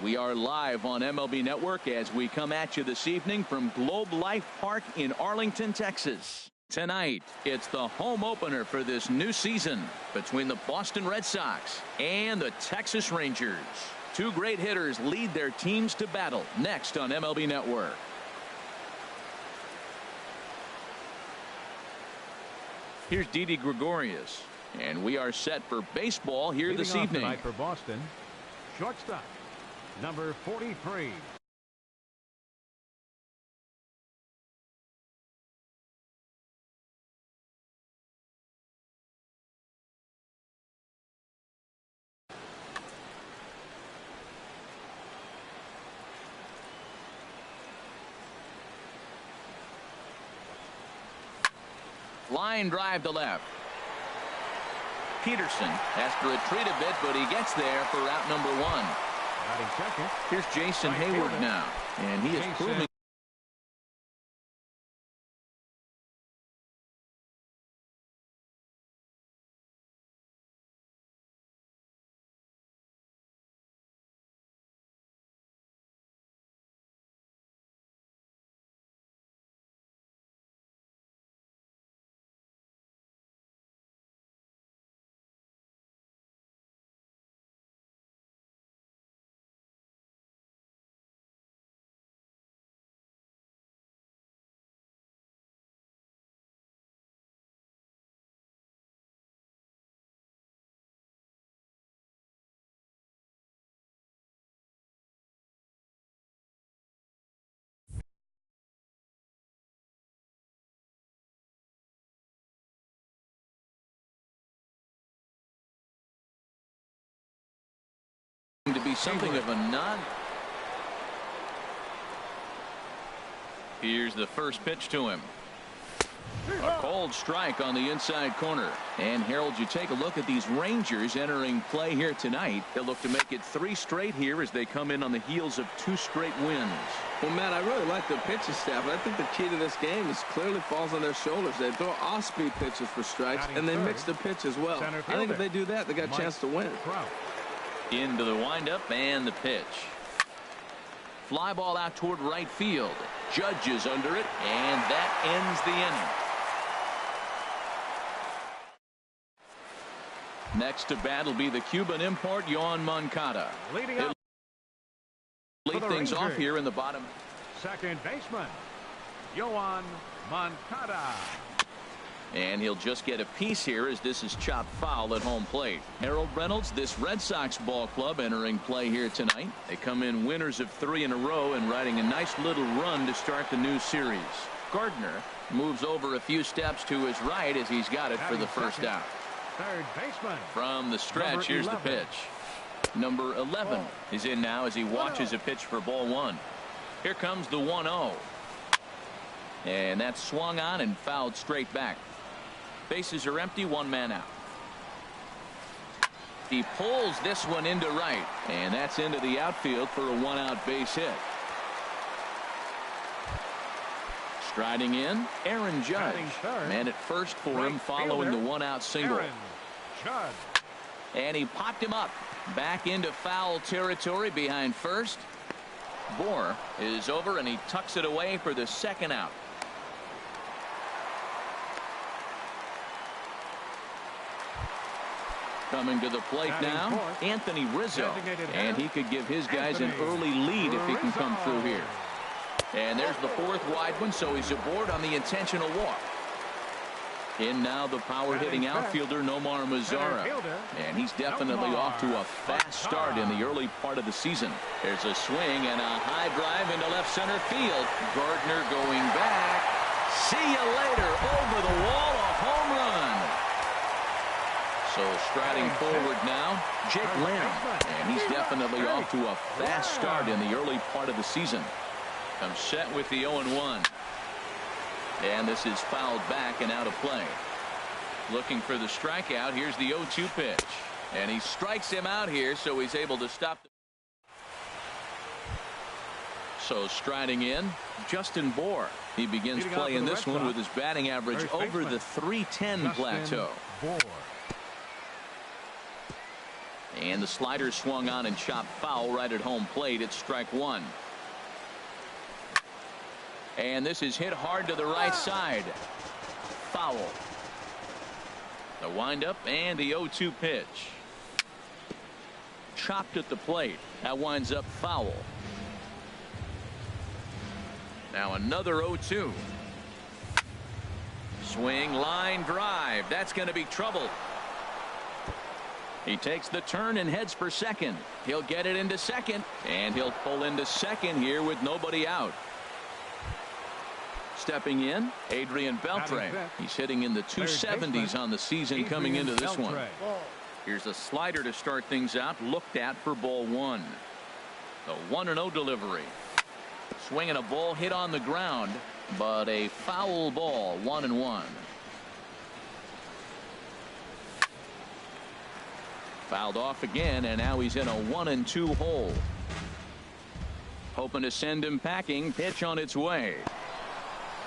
We are live on MLB Network as we come at you this evening from Globe Life Park in Arlington, Texas. Tonight, it's the home opener for this new season between the Boston Red Sox and the Texas Rangers. Two great hitters lead their teams to battle next on MLB Network. Here's Didi Gregorius, and we are set for baseball here this evening. Tonight for Boston, shortstop, number 43. Line drive to left. Peterson has to retreat a bit, but he gets there for out number one. Here's Jason Hayward now, and he is proving to be something of a non. Here's the first pitch to him. A cold strike on the inside corner. And Harold, you take a look at these Rangers entering play here tonight. They'll look to make it 3 straight here as they come in on the heels of 2 straight wins. Well, Matt, I really like the pitching staff. I think the key to this game is clearly falls on their shoulders. They throw off-speed pitches for strikes, and they mix the pitch as well. I think if they do that, they got a chance to win. Into the windup and the pitch. Fly ball out toward right field. Judge is under it, and that ends the inning. Next to bat will be the Cuban import, Yoan Moncada. He'll lead things off here in the bottom. Second baseman, Yoan Moncada. And he'll just get a piece here as this is chopped foul at home plate. Harold Reynolds, this Red Sox ball club entering play here tonight. They come in winners of 3 in a row and riding a nice little run to start the new series. Gardner moves over a few steps to his right as he's got it for the first out. Third baseman. From the stretch, here's the pitch. Number 11 is in now as he watches a pitch for ball 1. Here comes the 1-0. And that's swung on and fouled straight back. Bases are empty, 1 man out. He pulls this one into right, and that's into the outfield for a 1-out base hit. Striding in, Aaron Judge. Man at first for him following the 1-out single. And he popped him up back into foul territory behind first. Bohr is over, and he tucks it away for the 2nd out. Coming to the plate now, Anthony Rizzo, and he could give his guys an early lead if he can come through here. And there's the 4th wide one, so he's aboard on the intentional walk. In now the power-hitting outfielder Nomar Mazara, and he's definitely off to a fast start in the early part of the season. There's a swing and a high drive into left center field. Gardner going back. See you later. Over the wall, a home run. So striding forward now, Jake Lamb, and he's definitely off to a fast start in the early part of the season. I'm set with the 0-1. And this is fouled back and out of play. Looking for the strikeout. Here's the 0-2 pitch. And he strikes him out here, so he's able to stop. So striding in, Justin Bohr. He begins playing this one with his batting average over the .310 plateau. And the slider swung on and chopped foul right at home plate. It's strike one. And this is hit hard to the right side. Foul. The windup and the 0-2 pitch. Chopped at the plate. That winds up foul. Now another 0-2. Swing, line drive. That's going to be trouble. He takes the turn and heads for second. He'll get it into second, and he'll pull into second here with nobody out. Stepping in, Adrian Beltre. He's hitting in the 270s on the season coming into this one. Here's a slider to start things out, looked at for ball one. The 1-0 delivery. Swinging a ball hit on the ground, but a foul ball, 1-1. Fouled off again, and now he's in a 1-2 hole. Hoping to send him packing. Pitch on its way.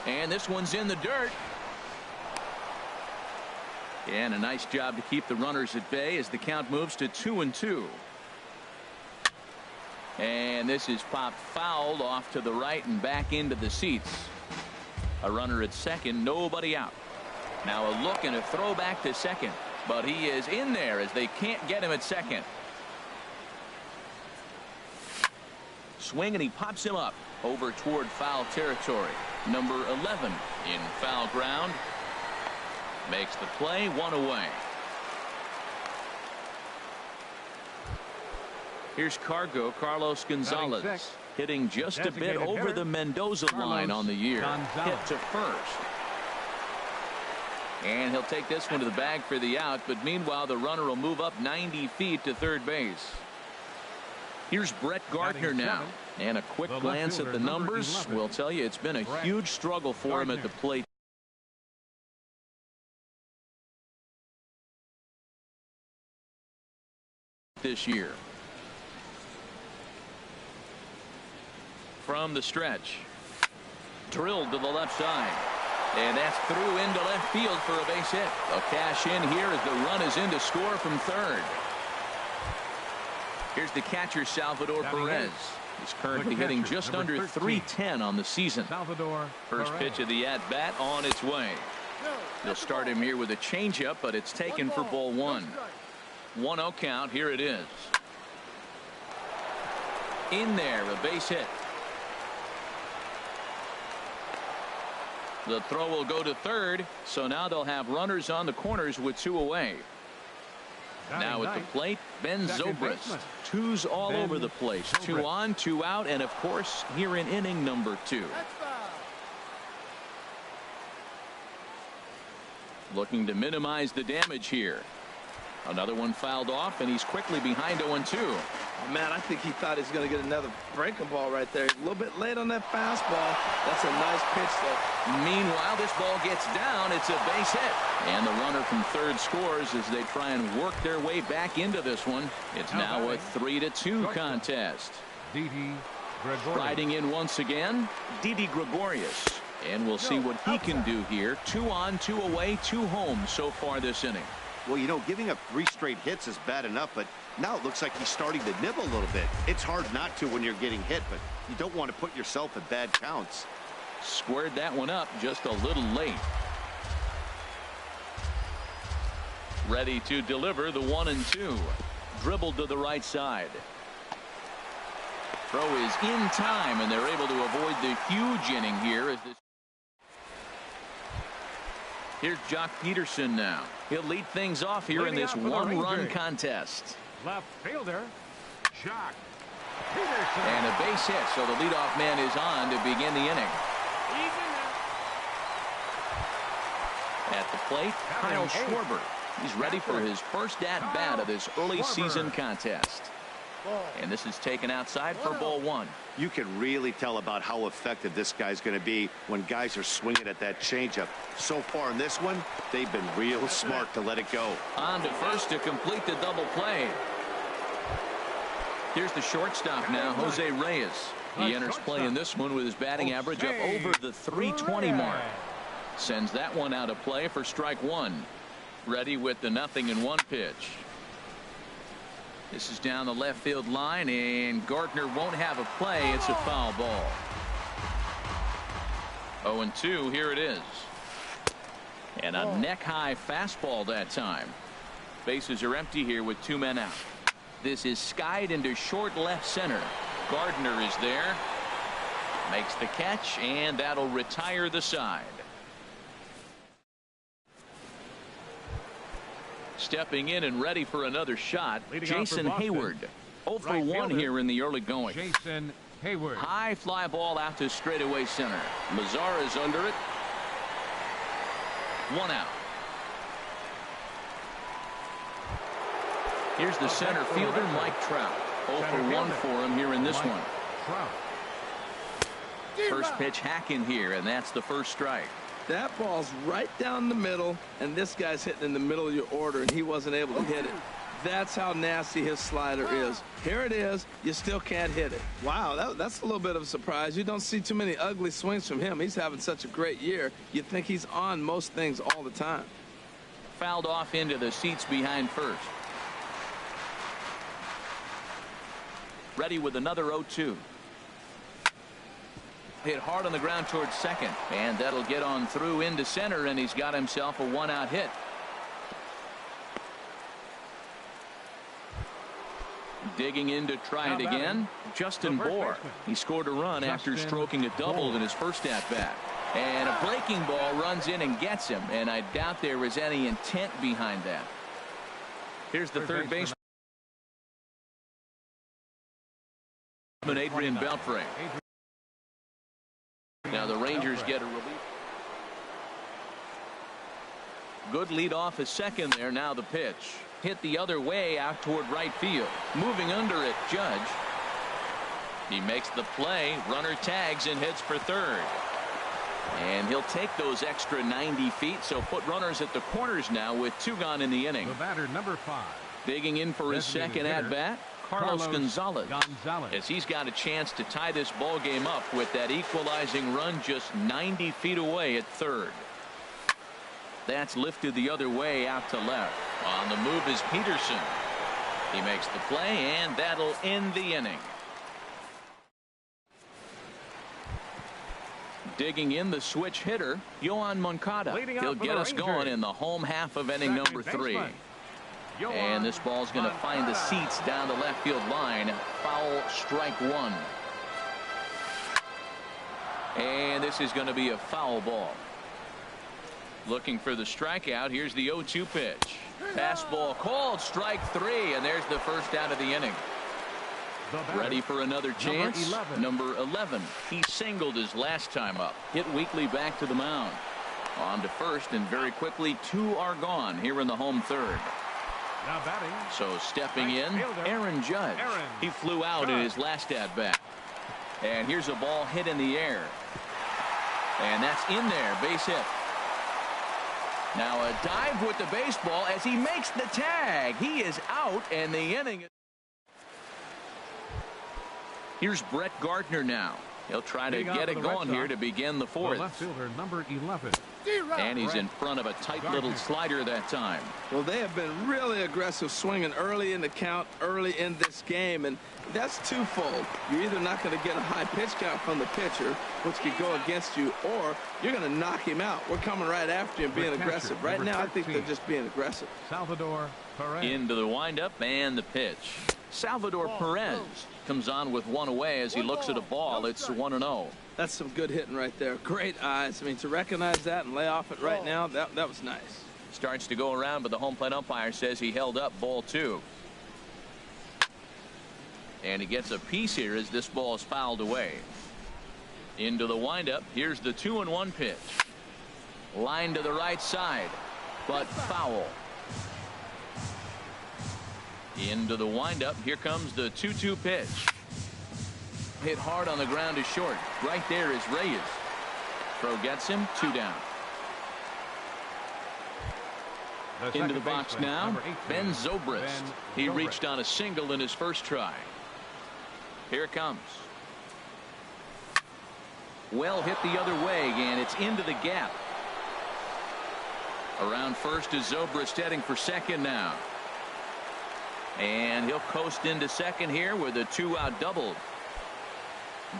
And this one's in the dirt. And a nice job to keep the runners at bay as the count moves to 2-2. And this is popped fouled off to the right and back into the seats. A runner at second, nobody out. Now a look and a throw back to second. But he is in there as they can't get him at second. Swing and he pops him up over toward foul territory. Number 11 in foul ground. Makes the play, one away. Here's Carlos Gonzalez hitting just a bit over the Mendoza line on the year. Hit to first. And he'll take this one to the bag for the out, but meanwhile the runner will move up 90 feet to third base. Here's Brett Gardner now, and a quick glance at the numbers will tell you it's been a huge struggle for him at the plate this year. From the stretch, drilled to the left side. And that's through into left field for a base hit. A cash in here as the run is in to score from third. Here's the catcher, Salvador Perez. He's currently hitting just under 310 on the season. First pitch of the at-bat on its way. They'll start him here with a changeup, but it's taken for ball one. 1-0 count. Here it is. In there, a base hit. The throw will go to third, so now they'll have runners on the corners with two away. Now at the plate, Ben Zobrist. Twos all over the place. 2 on, 2 out, and of course here in inning number 2. Looking to minimize the damage here. Another one fouled off, and he's quickly behind 0-2. Oh, man, I think he thought he was going to get another breaking ball right there. A little bit late on that fastball. That's a nice pitch, though. Meanwhile, this ball gets down. It's a base hit. And the runner from third scores as they try and work their way back into this one. It's now a 3-2 contest. Riding in once again, Didi Gregorius. And we'll see what he can do here. 2 on, 2 away, 2 home so far this inning. Well, you know, giving up 3 straight hits is bad enough, but now it looks like he's starting to nibble a little bit. It's hard not to when you're getting hit, but you don't want to put yourself at bad counts. Squared that one up just a little late. Ready to deliver the 1-2. Dribbled to the right side. Throw is in time, and they're able to avoid the huge inning here as this. Here's Jock Peterson now. He'll lead things off here in this one-run contest. Left fielder, Jock Peterson. And a base hit, so the leadoff man is on to begin the inning. At the plate, Kyle Schwarber. He's ready for his first at-bat of this early season contest. And this is taken outside for ball one. You can really tell about how effective this guy's going to be when guys are swinging at that changeup. So far in this one, they've been real smart to let it go. On to first to complete the double play. Here's the shortstop now, Jose Reyes. He enters play in this one with his batting average up over the 320 mark. Sends that one out of play for strike one. Ready with the 0-1 pitch. This is down the left field line, and Gardner won't have a play. It's a foul ball. 0-2, here it is. And a neck-high fastball that time. Bases are empty here with 2 men out. This is skied into short left center. Gardner is there. Makes the catch, and that'll retire the side. Stepping in and ready for another shot, Jason Hayward. 0 for 1 here in the early going. Jason Hayward. High fly ball out to straightaway center. Mazar is under it. 1 out. Here's the center fielder, Mike Trout. 0 for 1 for him here in this one. First pitch hacking here, and that's the first strike. That ball's right down the middle, and this guy's hitting in the middle of your order, and he wasn't able to hit it. That's how nasty his slider is. Here it is. You still can't hit it. Wow, that's a little bit of a surprise. You don't see too many ugly swings from him. He's having such a great year. You'd think he's on most things all the time. Fouled off into the seats behind first. Ready with another 0-2. Hit hard on the ground towards second, and that'll get on through into center, and he's got himself a 1-out hit. Digging in to try it again, Justin Bohr. He scored a run after stroking a double in his first at-bat. And a breaking ball runs in and gets him, and I doubt there was any intent behind that. Here's the third baseman, Adrian Beltre. Now the Rangers get a relief. Good lead off a second there. Now the pitch. Hit the other way out toward right field. Moving under it, Judge. He makes the play. Runner tags and hits for third. And he'll take those extra 90 feet, so put runners at the corners now with 2 gone in the inning. The batter, number 5. Digging in for his second at-bat, Carlos Gonzalez. As he's got a chance to tie this ball game up with that equalizing run just 90 feet away at third. That's lifted the other way out to left. On the move is Peterson. He makes the play, and that'll end the inning. Digging in the switch hitter, Yohan Moncada. He'll get us going in the home half of inning number 3. And this ball's going to find the seats down the left field line. Foul, strike 1. And this is going to be a foul ball. Looking for the strikeout. Here's the 0-2 pitch. Fastball called, strike 3, and there's the first out of the inning. Ready for another chance. Number 11. He singled his last time up. Hit weakly back to the mound. On to first, and very quickly 2 are gone here in the home third. Now batting. So stepping in, Aaron Judge. He flew out in his last at bat. And here's a ball hit in the air. And that's in there, base hit. Now a dive with the baseball as he makes the tag. He is out, and the inning. Here's Brett Gardner now. He'll try to get it going here to begin the 4th. Left fielder, number 11. And he's in front of a tight little slider that time. Well, they have been really aggressive swinging early in the count, early in this game, and that's twofold. You're either not going to get a high pitch count from the pitcher, which could go against you, or you're going to knock him out. We're coming right after you and being aggressive. Right now, I think they're just being aggressive. Salvador Perez. Into the windup and the pitch. Salvador Perez comes on with 1 away as he looks at a ball. It's 1-0. That's some good hitting right there. Great eyes. I mean, to recognize that and lay off it right now, that was nice. Starts to go around, but the home plate umpire says he held up ball 2. And he gets a piece here as this ball is fouled away. Into the windup. Here's the 2-1 pitch. Line to the right side, but foul. Into the windup. Here comes the 2-2 pitch. Hit hard on the ground to short. Right there is Reyes. Throw gets him. 2 down. Into the box now, Ben Zobrist. He reached on a single in his first try. Here it comes. Well hit the other way, and it's into the gap. Around first is Zobrist heading for second now. And he'll coast into second here with a 2-out double.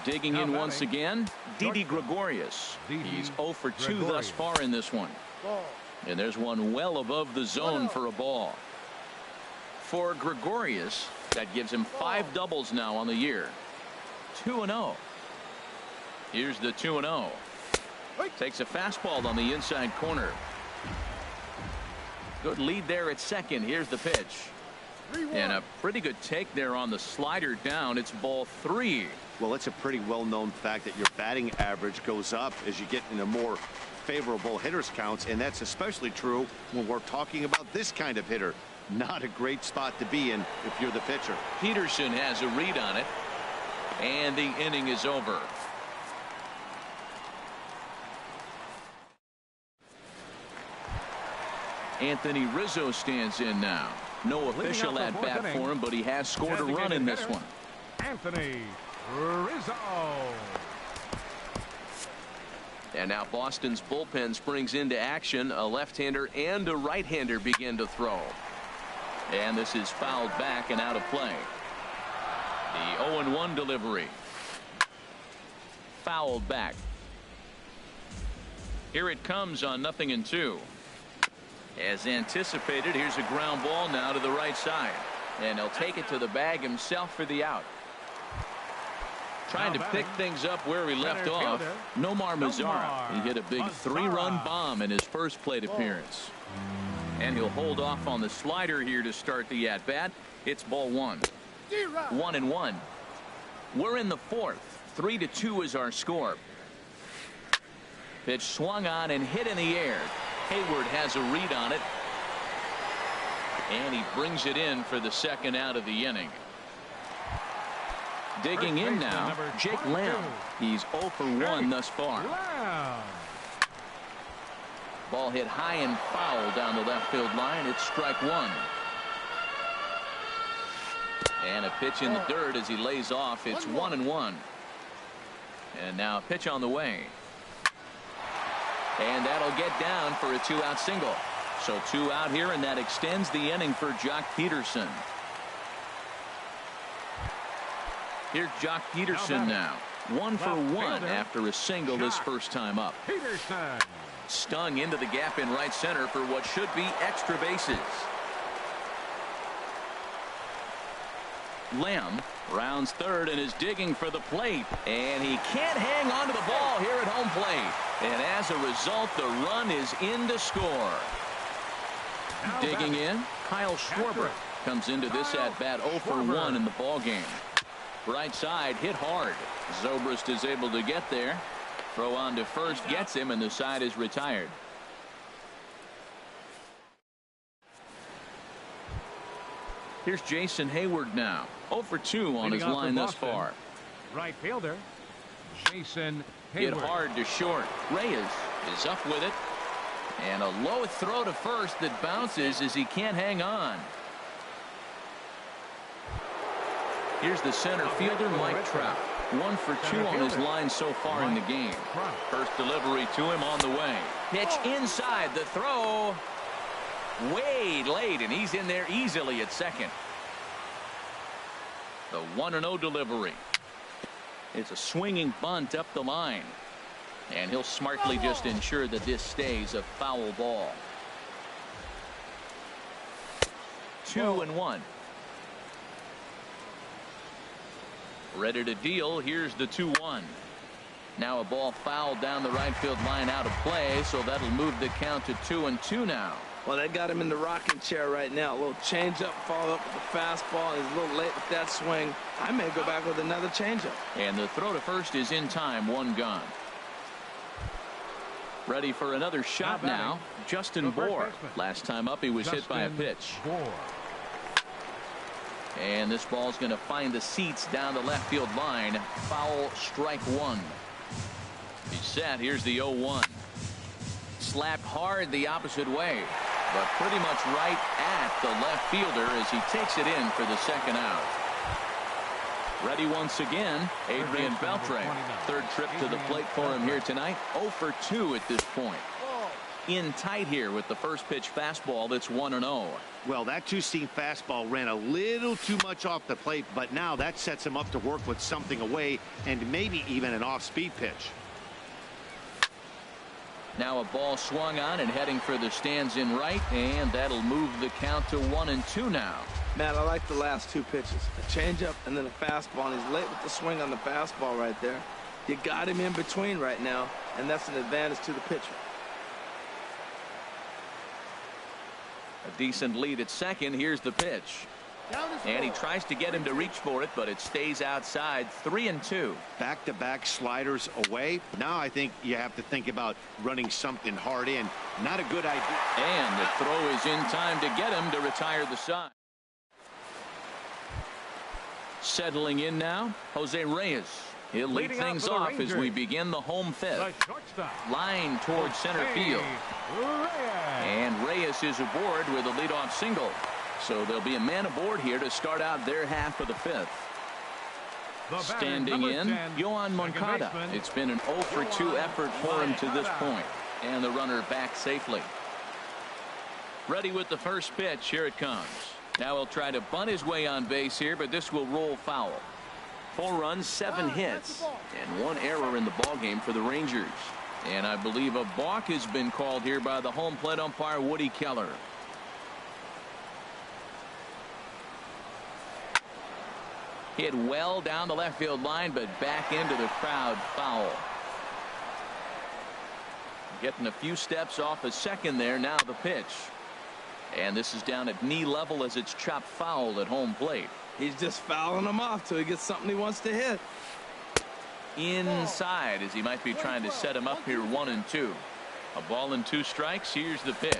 Digging in once again, Didi Gregorius. He's 0 for 2 thus far in this one. And there's one well above the zone for a ball. For Gregorius, that gives him 5 doubles now on the year. 2-0. Here's the 2-0. Takes a fastball on the inside corner. Good lead there at second. Here's the pitch. And a pretty good take there on the slider down. It's ball 3. Well, it's a pretty well-known fact that your batting average goes up as you get into more favorable hitters counts, and that's especially true when we're talking about this kind of hitter. Not a great spot to be in if you're the pitcher. Peterson has a read on it, and the inning is over. Anthony Rizzo stands in now. No official at bat for him, but he has scored a run in this one. Anthony Rizzo. And now Boston's bullpen springs into action. A left-hander and a right-hander begin to throw. And this is fouled back and out of play. The 0-1 delivery. Fouled back. Here it comes on 0-2. As anticipated, here's a ground ball now to the right side. And he'll take it to the bag himself for the out. Trying to pick things up where he left off. Nomar Mazara. He hit a big 3-run bomb in his first plate appearance. And he'll hold off on the slider here to start the at-bat. It's ball 1. 1-1. We're in the 4th. 3-2 is our score. Pitch swung on and hit in the air. Hayward has a read on it. And he brings it in for the second out of the inning. Digging in now, Jake Lamb. He's 0 for 1 thus far. Ball hit high and foul down the left field line. It's strike 1. And a pitch in the dirt as he lays off. It's 1-1. And now a pitch on the way. And that'll get down for a 2-out single. So 2 out here, and that extends the inning for Jock Peterson. Here's Jock Peterson now. 1 for 1 after a single his first time up. Stung into the gap in right center for what should be extra bases. Lamb rounds third and is digging for the plate. And he can't hang on to the ball here at home plate. And as a result, the run is in to score. Digging in, Kyle Schwarber comes into this at-bat 0 for 1 in the ballgame. Right side hit hard. Zobrist is able to get there. Throw on to first gets him, and the side is retired. Here's Jason Hayward now. 0 for 2 on his line thus far. Right fielder Jason Hayward. Hit hard to short. Reyes is up with it. And a low throw to first that bounces as he can't hang on. Here's the center fielder, Mike Trout. 1 for 2 on his line so far in the game. First delivery to him on the way. Pitch inside. The throw way late, and he's in there easily at second. The 1-0 delivery. It's a swinging bunt up the line. And he'll smartly just ensure that this stays a foul ball. 2-1. Ready to deal. Here's the 2-1. Now a ball fouled down the right field line out of play, so that'll move the count to 2-2 now. Well, that got him in the rocking chair right now. A little changeup, follow up with the fastball. He's a little late with that swing. I may go back with another changeup. And the throw to first is in time. 1 gone. Ready for another shot now. Justin Bour. Last time up, he was hit by a pitch. And this ball's going to find the seats down the left field line. Foul, strike 1. He's set. Here's the 0-1. Slapped hard the opposite way, but pretty much right at the left fielder as he takes it in for the second out. Ready once again, Adrian Beltre. Third trip to the plate for him here tonight. 0 for 2 at this point. in tight here with the first pitch fastball that's 1-0. Well, that two-seam fastball ran a little too much off the plate, but now that sets him up to work with something away and maybe even an off-speed pitch. Now a ball swung on and heading for the stands in right, and that'll move the count to 1-2 now. Man, I like the last two pitches. A changeup and then a fastball, and he's late with the swing on the fastball right there. You got him in between right now, and that's an advantage to the pitcher. A decent lead at second. Here's the pitch. And he tries to get him to reach for it, but it stays outside. 3-2. Back-to-back sliders away. Now I think you have to think about running something hard in. Not a good idea. And the throw is in time to get him to retire the side. Settling in now, Jose Reyes. He'll lead things off as we begin the home fifth. Line towards center field. And Reyes is aboard with a leadoff single. So there'll be a man aboard here to start out their half of the fifth. Standing in, Yohan Moncada. It's been an 0-for-2 effort for him to this point. And the runner back safely. Ready with the first pitch. Here it comes. Now he'll try to bunt his way on base here, but this will roll foul. 4 runs, 7 hits, and 1 error in the ballgame for the Rangers. And I believe a balk has been called here by the home plate umpire, Woody Keller. Hit well down the left field line, but back into the crowd, foul. Getting a few steps off a second there. Now the pitch. And this is down at knee level as it's chopped foul at home plate. He's just fouling him off till he gets something he wants to hit. Inside as he might be trying to set him up here. 1-2. A ball and 2 strikes. Here's the pitch.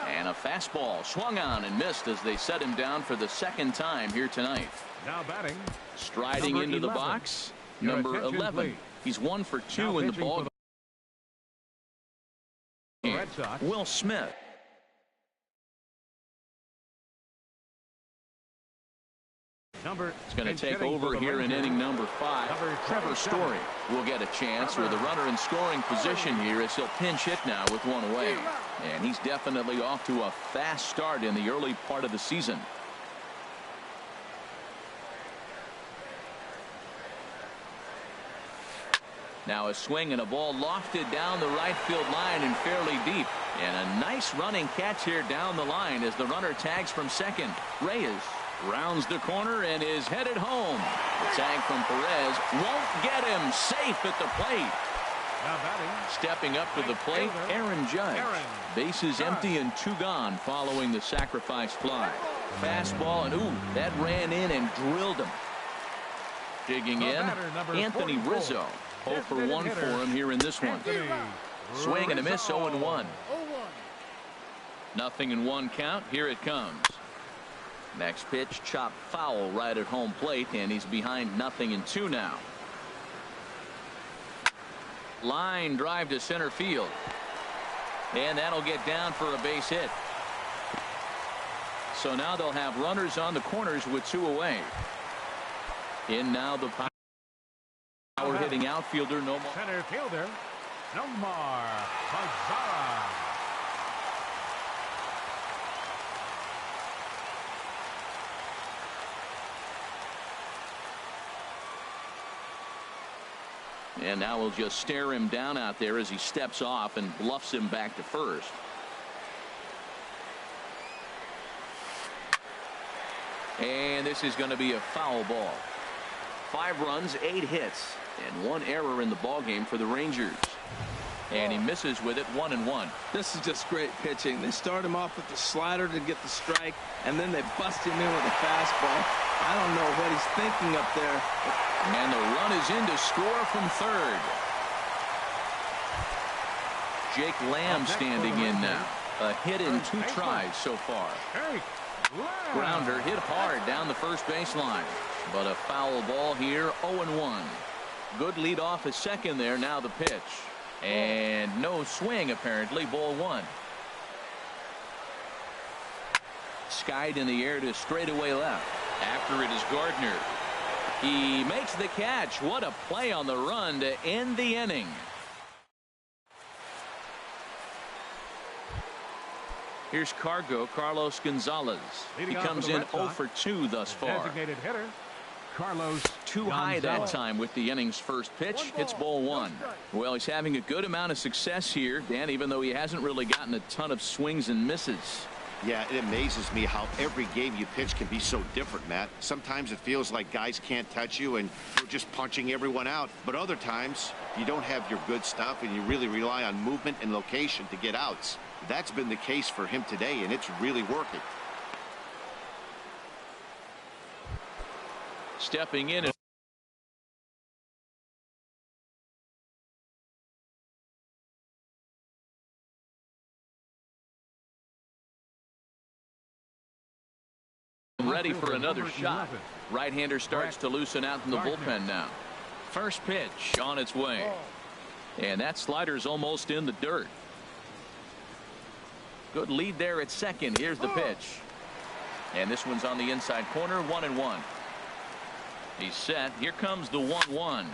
And a fastball swung on and missed as they set him down for the second time here tonight. Now batting. Striding into the box. Number 11. He's 1 for 2 in the ball game. Will Smith. It's going to take over here in inning number 5. Trevor Story will get a chance with a runner in scoring position here as he'll pinch hit now with 1 away. And he's definitely off to a fast start in the early part of the season. Now a swing and a ball lofted down the right field line and fairly deep. And a nice running catch here down the line as the runner tags from second. Reyes rounds the corner and is headed home. The tag from Perez won't get him. Safe at the plate. Stepping up to the plate, Aaron Judge. Bases empty and 2 gone following the sacrifice fly. Fastball, and ooh, that ran in and drilled him. Digging in, Anthony Rizzo. 0 for 1 for him here in this one. Swing and a miss. 0-1. 0-1 count. Here it comes. Next pitch chopped foul right at home plate, and he's behind 0-2 now. Line drive to center field, and that'll get down for a base hit. So now they'll have runners on the corners with 2 away. In now the power hitting outfielder Nomar. Center fielder Nomar Mazara. And now we'll just stare him down out there as he steps off and bluffs him back to first. And this is going to be a foul ball. 5 runs, 8 hits, and 1 error in the ballgame for the Rangers. And he misses with it. 1-1. This is just great pitching. They start him off with the slider to get the strike, and then they bust him in with a fastball. I don't know what he's thinking up there. And the run is in to score from third. Jake Lamb standing in now. A hit in 2 tries so far. Grounder hit hard down the first baseline. But a foul ball here. 0-1. Good lead off at second there. Now the pitch. And no swing apparently. Ball 1. Skied in the air to straightaway left. After it is Gardner. He makes the catch. What a play on the run to end the inning. Here's Carlos Gonzalez. He comes in 0 for 2 thus far. Designated hitter, Carlos Too high that time with the inning's first pitch. It's ball 1. Well, he's having a good amount of success here, Dan, even though he hasn't really gotten a ton of swings and misses. Yeah, it amazes me how every game you pitch can be so different, Matt. Sometimes it feels like guys can't touch you and you're just punching everyone out. But other times you don't have your good stuff and you really rely on movement and location to get outs. That's been the case for him today, and it's really working. Stepping in. Ready for another shot. Right-hander starts to loosen out in the bullpen now. First pitch on its way. And that slider's almost in the dirt. Good lead there at second. Here's the pitch. And this one's on the inside corner, 1-1. He's set. Here comes the 1-1.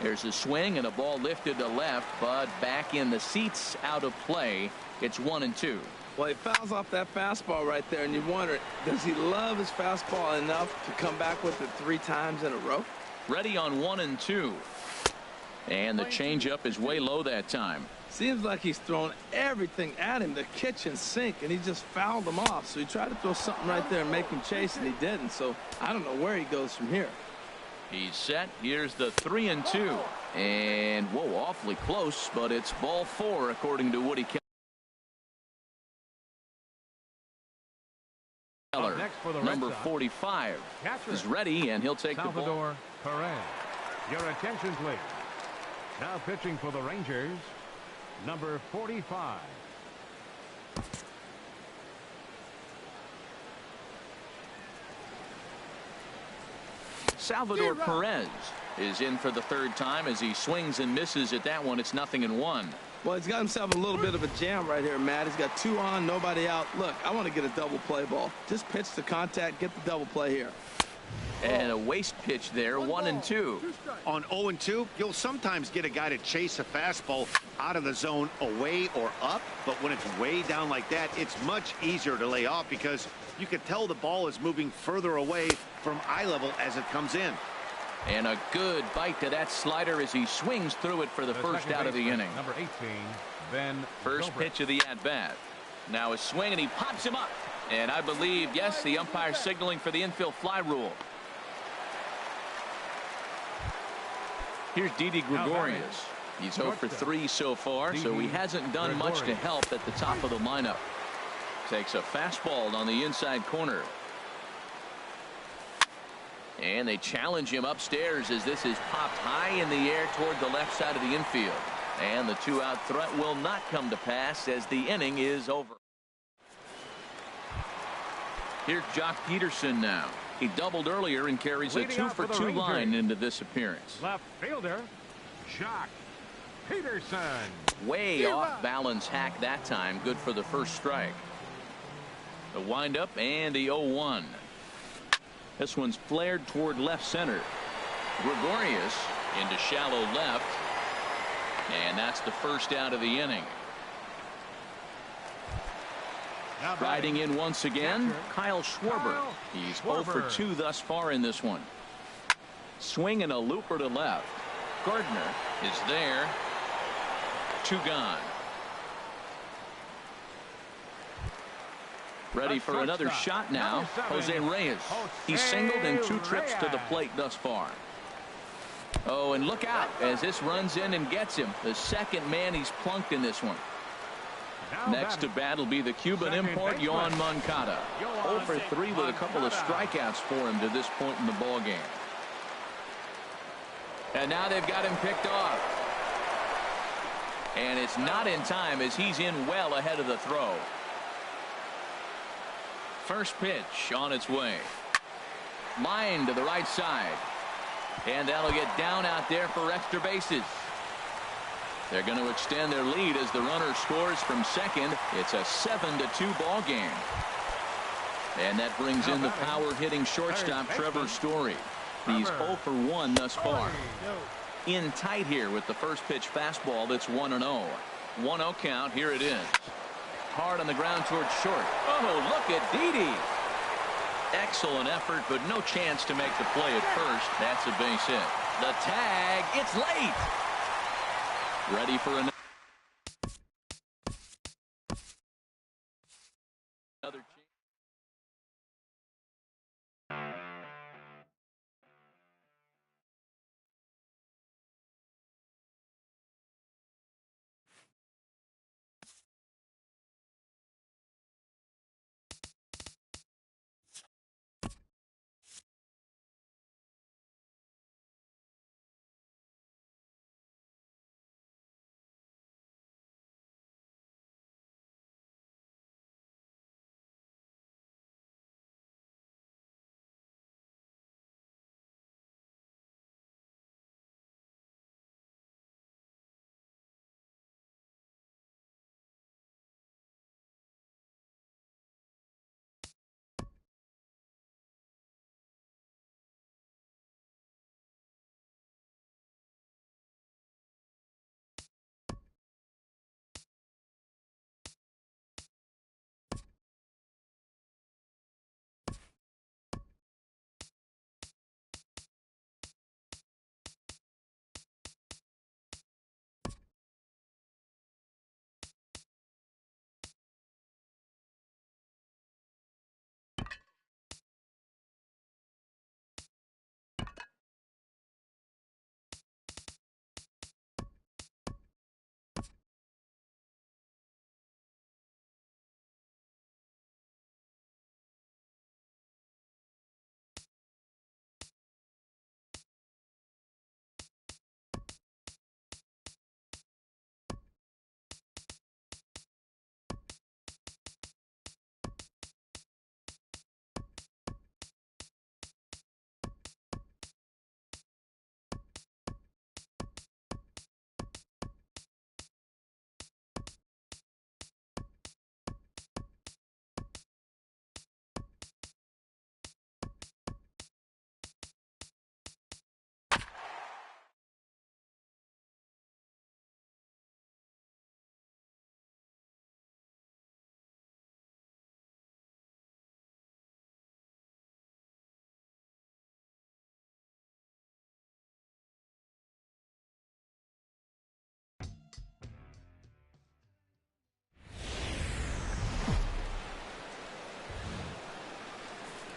There's a swing and a ball lifted to left, but back in the seats, out of play. It's 1-2. Well, he fouls off that fastball right there, and you wonder, does he love his fastball enough to come back with it 3 times in a row? Ready on 1-2. And the changeup is way low that time. Seems like he's thrown everything at him, the kitchen sink, and he just fouled them off. So he tried to throw something right there and make him chase, and he didn't. So I don't know where he goes from here. He's set. Here's the 3-2. And, whoa, awfully close, but it's ball 4, according to Woody Keller. Number 45 is ready, and he'll take the ball. Perez. Your attention, please. Now pitching for the Rangers, number 45. Salvador Perez is in for the 3rd time as he swings and misses at that one. It's 0-1. Well, he's got himself a little bit of a jam right here, Matt. He's got 2 on, nobody out. Look, I want to get a double play ball. Just pitch the contact, get the double play here. And a waste pitch there, 1-2. On 0-2, you'll sometimes get a guy to chase a fastball out of the zone away or up, but when it's way down like that, it's much easier to lay off because you can tell the ball is moving further away from eye level as it comes in. And a good bite to that slider as he swings through it for the first out of the inning. Number 18, Ben. First pitch of the at-bat. Now a swing, and he pops him up. And I believe, yes, the umpire signaling for the infield fly rule. Here's Didi Gregorius. He's 0 for 3 so far, so he hasn't done much to help at the top of the lineup. Takes a fastball on the inside corner. And they challenge him upstairs as this is popped high in the air toward the left side of the infield. And the 2-out threat will not come to pass as the inning is over. Here's Jock Peterson now. He doubled earlier and carries a 2 for 2 line into this appearance. Left fielder, Jock Peterson. Way off balance hack that time. Good for the first strike. The windup and the 0-1. This one's flared toward left center. Gregorius into shallow left. And that's the first out of the inning. Riding in once again, Kyle Schwarber. He's 0 for 2 thus far in this one. Swinging a looper to left. Gardner is there. 2 gone. Ready for another shot now. Jose Reyes. He's singled in 2 trips to the plate thus far. Oh, and look out as this runs in and gets him. The second man he's plunked in this one. Next to bat will be the Cuban import, Yohan Moncada. 0 for 3 with a couple of strikeouts for him to this point in the ball game. And now they've got him picked off. And it's not in time as he's in well ahead of the throw. First pitch on its way. Line to the right side. And that'll get down out there for extra bases. They're going to extend their lead as the runner scores from second. It's a 7-2 ball game. And that brings in the power hitting shortstop Trevor Story. He's 0 for 1 thus far. In tight here with the first pitch fastball that's 1-0. 1-0 count. Here it is. hard on the ground towards short. Oh, look at Didi. Excellent effort, but no chance to make the play at first. That's a base hit. The tag, it's late. Ready for another chance.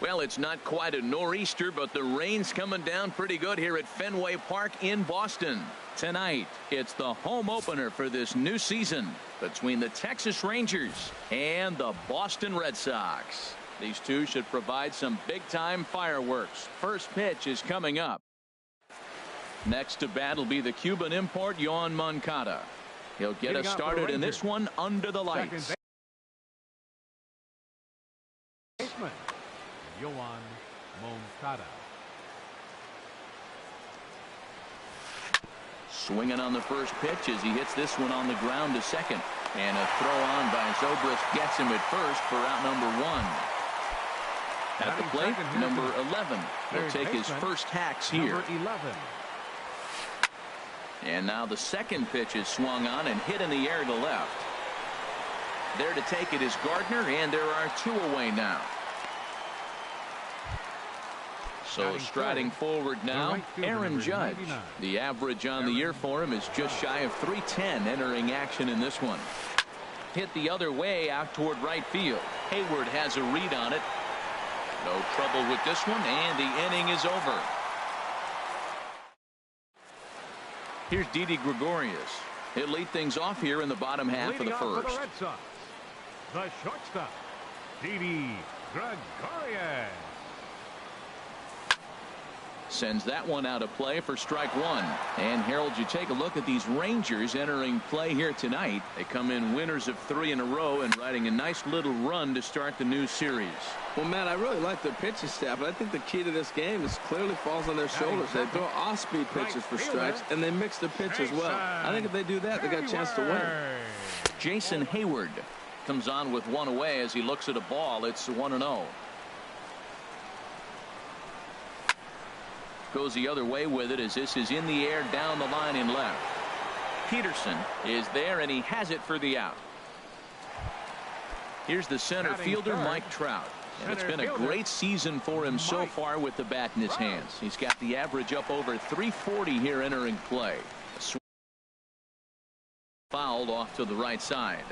Well, it's not quite a nor'easter, but the rain's coming down pretty good here at Fenway Park in Boston. Tonight, it's the home opener for this new season between the Texas Rangers and the Boston Red Sox. These two should provide some big-time fireworks. First pitch is coming up. Next to bat will be the Cuban import, Yoan Moncada. He'll get us started in this one under the lights. Baseman, Yoan Moncada. Swinging on the first pitch as he hits this one on the ground to second. And a throw on by Zobrist gets him at first for out number 1. At the plate, number 11. He'll take his first hacks here. Number 11. And now the second pitch is swung on and hit in the air to left. There to take it is Gardner, and there are 2 away now. So striding forward now, Aaron Judge. The average on the year for him is just shy of .310 entering action in this one. Hit the other way out toward right field. Hayward has a read on it. No trouble with this one, and the inning is over. Here's Didi Gregorius. He'll lead things off here in the bottom half of the first. The Red Sox, the shortstop, Didi Gregorius. Sends that one out of play for strike 1. And Harold, you take a look at these Rangers entering play here tonight. They come in winners of 3 in a row and riding a nice little run to start the new series. Well, Matt, I really like their pitching staff, but I think the key to this game is clearly falls on their shoulders. They throw off-speed pitches for strikes, and they mix the pitch as well. I think if they do that, they got a chance to win. Jason Hayward comes on with 1 away as he looks at a ball. It's 1-0. Goes the other way with it as this is in the air down the line in left. Peterson is there, and he has it for the out. Here's the center fielder, Mike Trout. And it's been a great season for him so far with the bat in his hands. He's got the average up over 340 here entering play. Fouled off to the right side.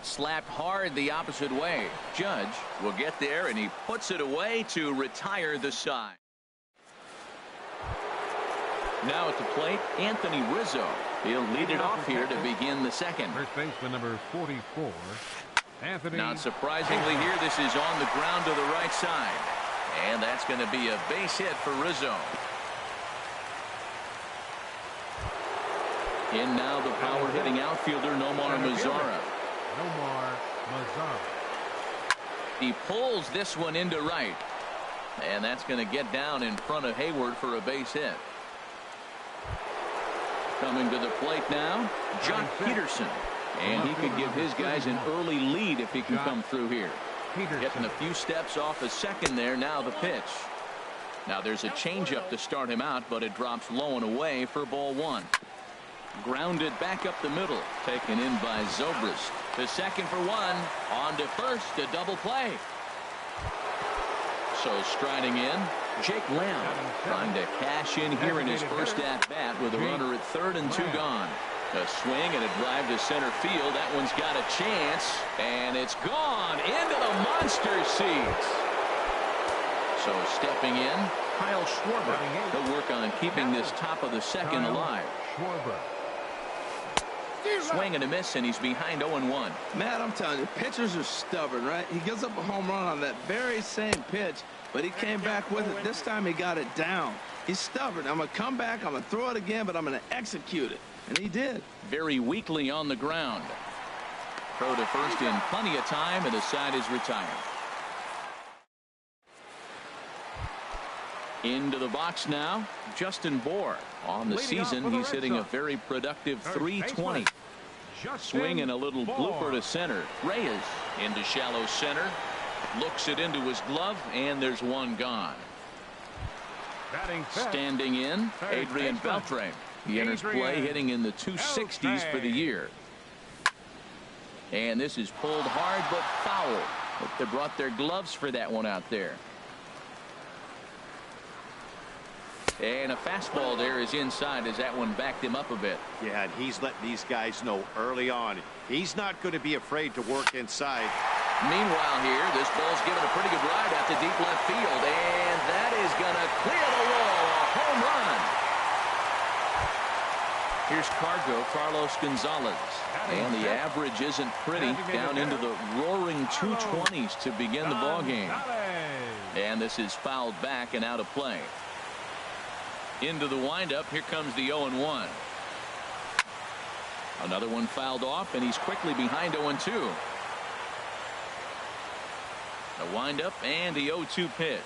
Slapped hard the opposite way. Judge will get there, and he puts it away to retire the side. Now at the plate, Anthony Rizzo. He'll lead it off here to begin the second. First baseman number 44, Anthony. Not surprisingly here, this is on the ground to the right side. And that's going to be a base hit for Rizzo. In now the power hitting outfielder, Nomar Mazara. Nomar Mazara. He pulls this one into right. And that's going to get down in front of Hayward for a base hit. Coming to the plate now, Jock Peterson. And he could give his guys an early lead if he can come through here. Getting a few steps off a second there. Now the pitch. Now there's a changeup to start him out, but it drops low and away for ball one. Grounded back up the middle. Taken in by Zobrist. To second for one. On to first. A double play. So striding in, Jake Lamb trying to cash in here in his first at bat with a runner at third and two gone. A swing and a drive to center field. That one's got a chance, and it's gone into the monster seats. So stepping in, Kyle Schwarber. He'll work on keeping this top of the second alive. Swing and a miss, and he's behind 0-1. Matt, I'm telling you, pitchers are stubborn, right? He gives up a home run on that very same pitch, but he came back with it. This time he got it down. He's stubborn. I'm going to come back, I'm going to throw it again, but I'm going to execute it. And he did. Very weakly on the ground. Throw to first in plenty of time, and the side is retired. Into the box now, Justin Bour. On the season, he's hitting a very productive .320. Swing and a little blooper to center. Reyes into shallow center. Looks it into his glove, and there's one gone. Standing in, Adrian Beltre. He enters play hitting in the 260s for the year. And this is pulled hard but foul. But they brought their gloves for that one out there. And a fastball there is inside as that one backed him up a bit. Yeah, and he's letting these guys know early on he's not going to be afraid to work inside. Meanwhile here, this ball's given a pretty good ride out to deep left field, and that is going to clear the wall. A home run. Here's Carlos Gonzalez, and the average isn't pretty, down into the roaring 220s to begin the ball game. And this is fouled back and out of play. Into the windup, here comes the 0-1. Another one fouled off, and he's quickly behind 0-2. A windup and the 0-2 pitch.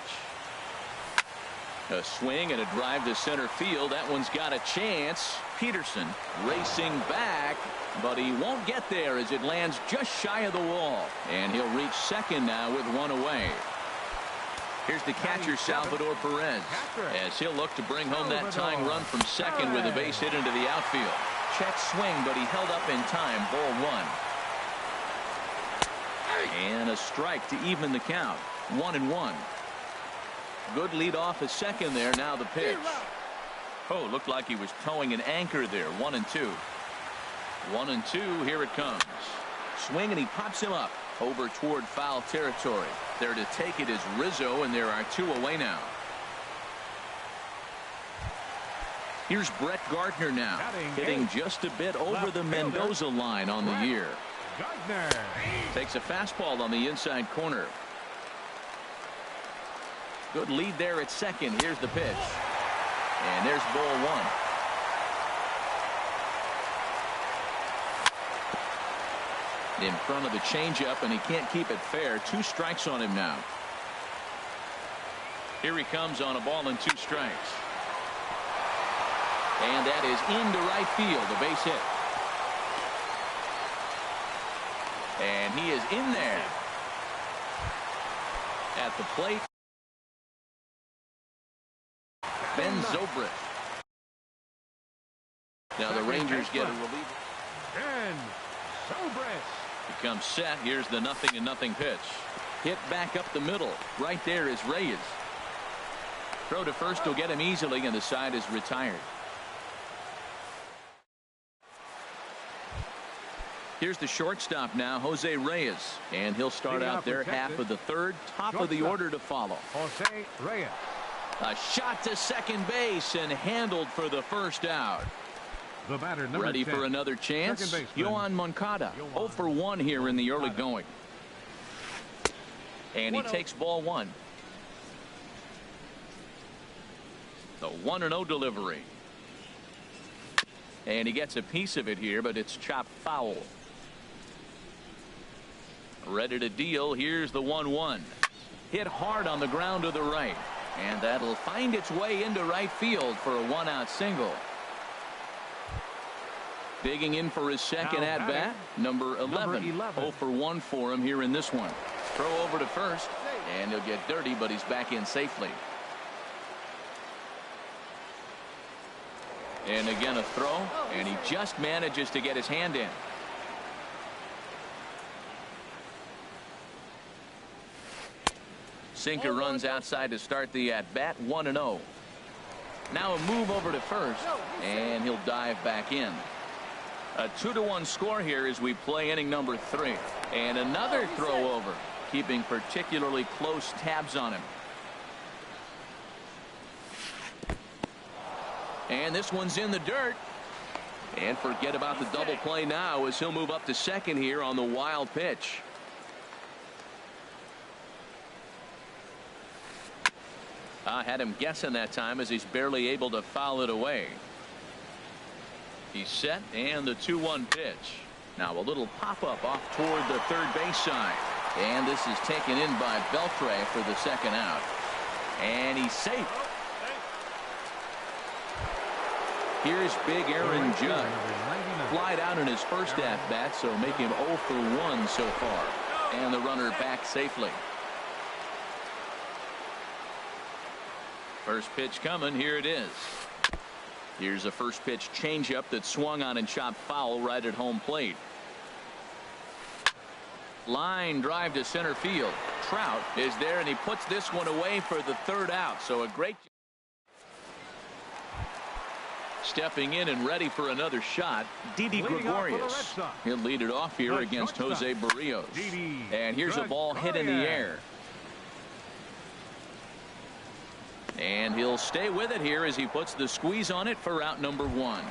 A swing and a drive to center field. That one's got a chance. Peterson racing back, but he won't get there as it lands just shy of the wall. And he'll reach second now with one away. Here's the catcher, Salvador Perez, as he'll look to bring home that tying run from second with a base hit into the outfield. Check swing, but he held up in time. Ball one. And a strike to even the count. 1-1. Good lead off at second there. Now the pitch. Oh, looked like he was towing an anchor there. 1-2. 1-2. Here it comes. Swing, and he pops him up over toward foul territory. There to take it is Rizzo, and there are two away now. Here's Brett Gardner now, hitting just a bit over the Mendoza line on the year. Takes a fastball on the inside corner. Good lead there at second. Here's the pitch. And there's ball one. In front of the changeup, and he can't keep it fair. 2 strikes on him now. Here he comes on a ball and 2 strikes. And that is into right field, a base hit. And he is in there. At the plate, Ben Zobrist. Now the Rangers get a reliever. So brisk. He comes set. Here's the 0-0 pitch. Hit back up the middle. Right there is Reyes. Throw to first will get him easily, and the side is retired. Here's the shortstop now, Jose Reyes, and he'll start out there half of the third, top of the order to follow. Jose Reyes. A shot to second base and handled for the first out. The batter, ready 10. For another chance. Yohan Moncada, 0 for 1 here in the early going. And he takes ball one. The 1-0 delivery. And he gets a piece of it here, but it's chopped foul. Ready to deal. Here's the 1-1. Hit hard on the ground to the right. And that'll find its way into right field for a 1-out single. Digging in for his second at-bat, number 11. 0 for 1 for him here in this one. Throw over to first, and he'll get dirty, but he's back in safely. And again a throw, and he just manages to get his hand in. Sinker runs outside to start the at-bat, 1-0. Now a move over to first, and he'll dive back in. A 2-1 score here as we play inning number 3. And another throw over, keeping particularly close tabs on him. And this one's in the dirt. And forget about the double play now as he'll move up to second here on the wild pitch. I had him guessing that time as he's barely able to foul it away. He's set, and the 2-1 pitch. Now a little pop-up off toward the third base side. And this is taken in by Beltre for the second out. And he's safe. Here's big Aaron Judge. Flied out in his first at-bat, so make him 0 for 1 so far. And the runner back safely. First pitch coming. Here it is. Here's a first pitch changeup that swung on and chopped foul right at home plate. Line drive to center field. Trout is there, and he puts this one away for the third out. So a great stepping in and ready for another shot, Didi Gregorius. He'll lead it off here against Jose Barrios. And here's a ball hit in the air. And he'll stay with it here as he puts the squeeze on it for out number 1.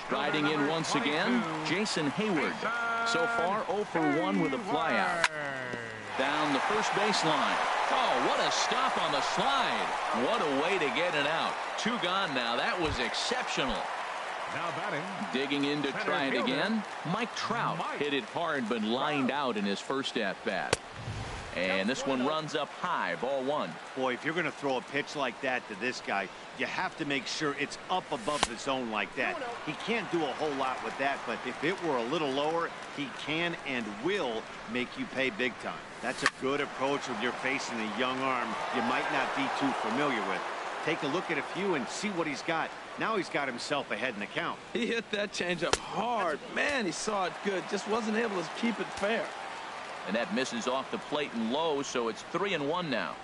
Striding in once again, Jason Hayward. So far 0 for 1 with a flyout. Down the first baseline. Oh, what a stop on the slide. What a way to get it out. 2 gone now. That was exceptional. Now batting. Digging in to try it again. Mike Trout hit it hard but lined out in his first at-bat. And this one runs up high, ball 1. Boy, if you're going to throw a pitch like that to this guy, you have to make sure it's up above the zone like that. He can't do a whole lot with that, but if it were a little lower, he can and will make you pay big time. That's a good approach when you're facing a young arm you might not be too familiar with. Take a look at a few and see what he's got. Now he's got himself ahead in the count. He hit that changeup hard. Man, he saw it good. Just wasn't able to keep it fair. And that misses off the plate and low, so it's 3-1 now.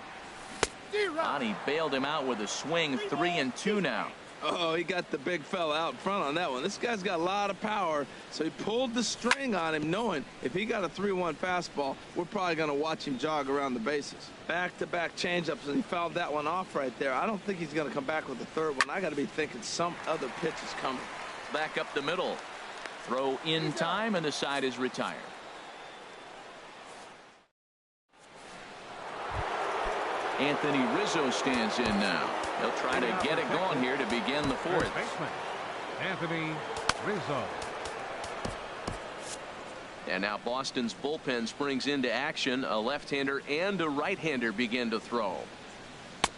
He bailed him out with a swing. 3-2 now. Oh, he got the big fella out front on that one. This guy's got a lot of power, so he pulled the string on him, knowing if he got a 3-1 fastball, we're probably going to watch him jog around the bases. Back-to-back changeups, and he fouled that one off right there. I don't think he's going to come back with the third one. I got to be thinking some other pitch is coming. Back up the middle. Throw in time, and the side is retired. Anthony Rizzo stands in now. He'll try to get it going here to begin the fourth. Anthony Rizzo. And now Boston's bullpen springs into action. A left-hander and a right-hander begin to throw.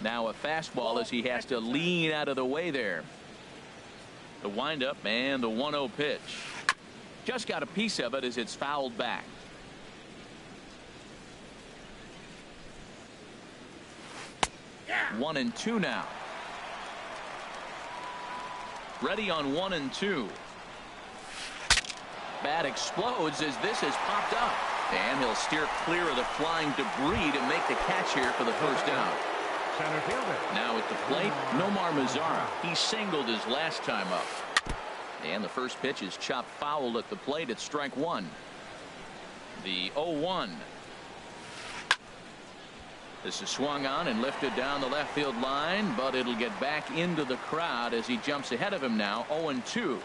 Now a fastball as he has to lean out of the way there. The windup and the 1-0 pitch. Just got a piece of it as it's fouled back. Yeah. 1-2 now. Ready on 1-2. bat explodes as this has popped up. And he'll steer clear of the flying debris to make the catch here for the first out. Center fielder. Now at the plate, Nomar Mazara. He singled his last time up. And the first pitch is chopped foul at the plate at strike one. The 0-1. This is swung on and lifted down the left field line, but it'll get back into the crowd as he jumps ahead of him now. 0-2.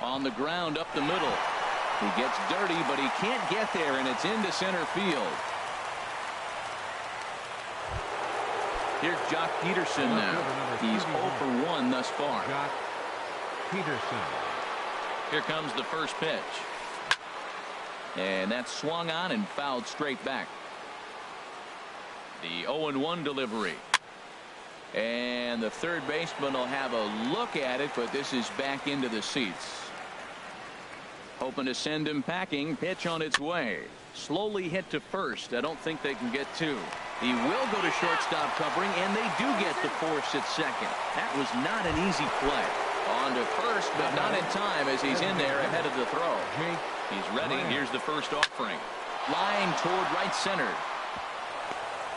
On the ground up the middle. He gets dirty, but he can't get there, and it's into center field. Here's Jock Peterson now. He's 0 for 1 thus far. Jock Peterson. Here comes the first pitch. And that's swung on and fouled straight back. The 0-1 delivery. And the third baseman will have a look at it, but this is back into the seats. Hoping to send him packing. Pitch on its way. Slowly hit to first. I don't think they can get two. He will go to shortstop covering, and they do get the force at second. That was not an easy play. On to first, but not in time as he's in there ahead of the throw. He's ready. Here's the first offering. Line toward right center.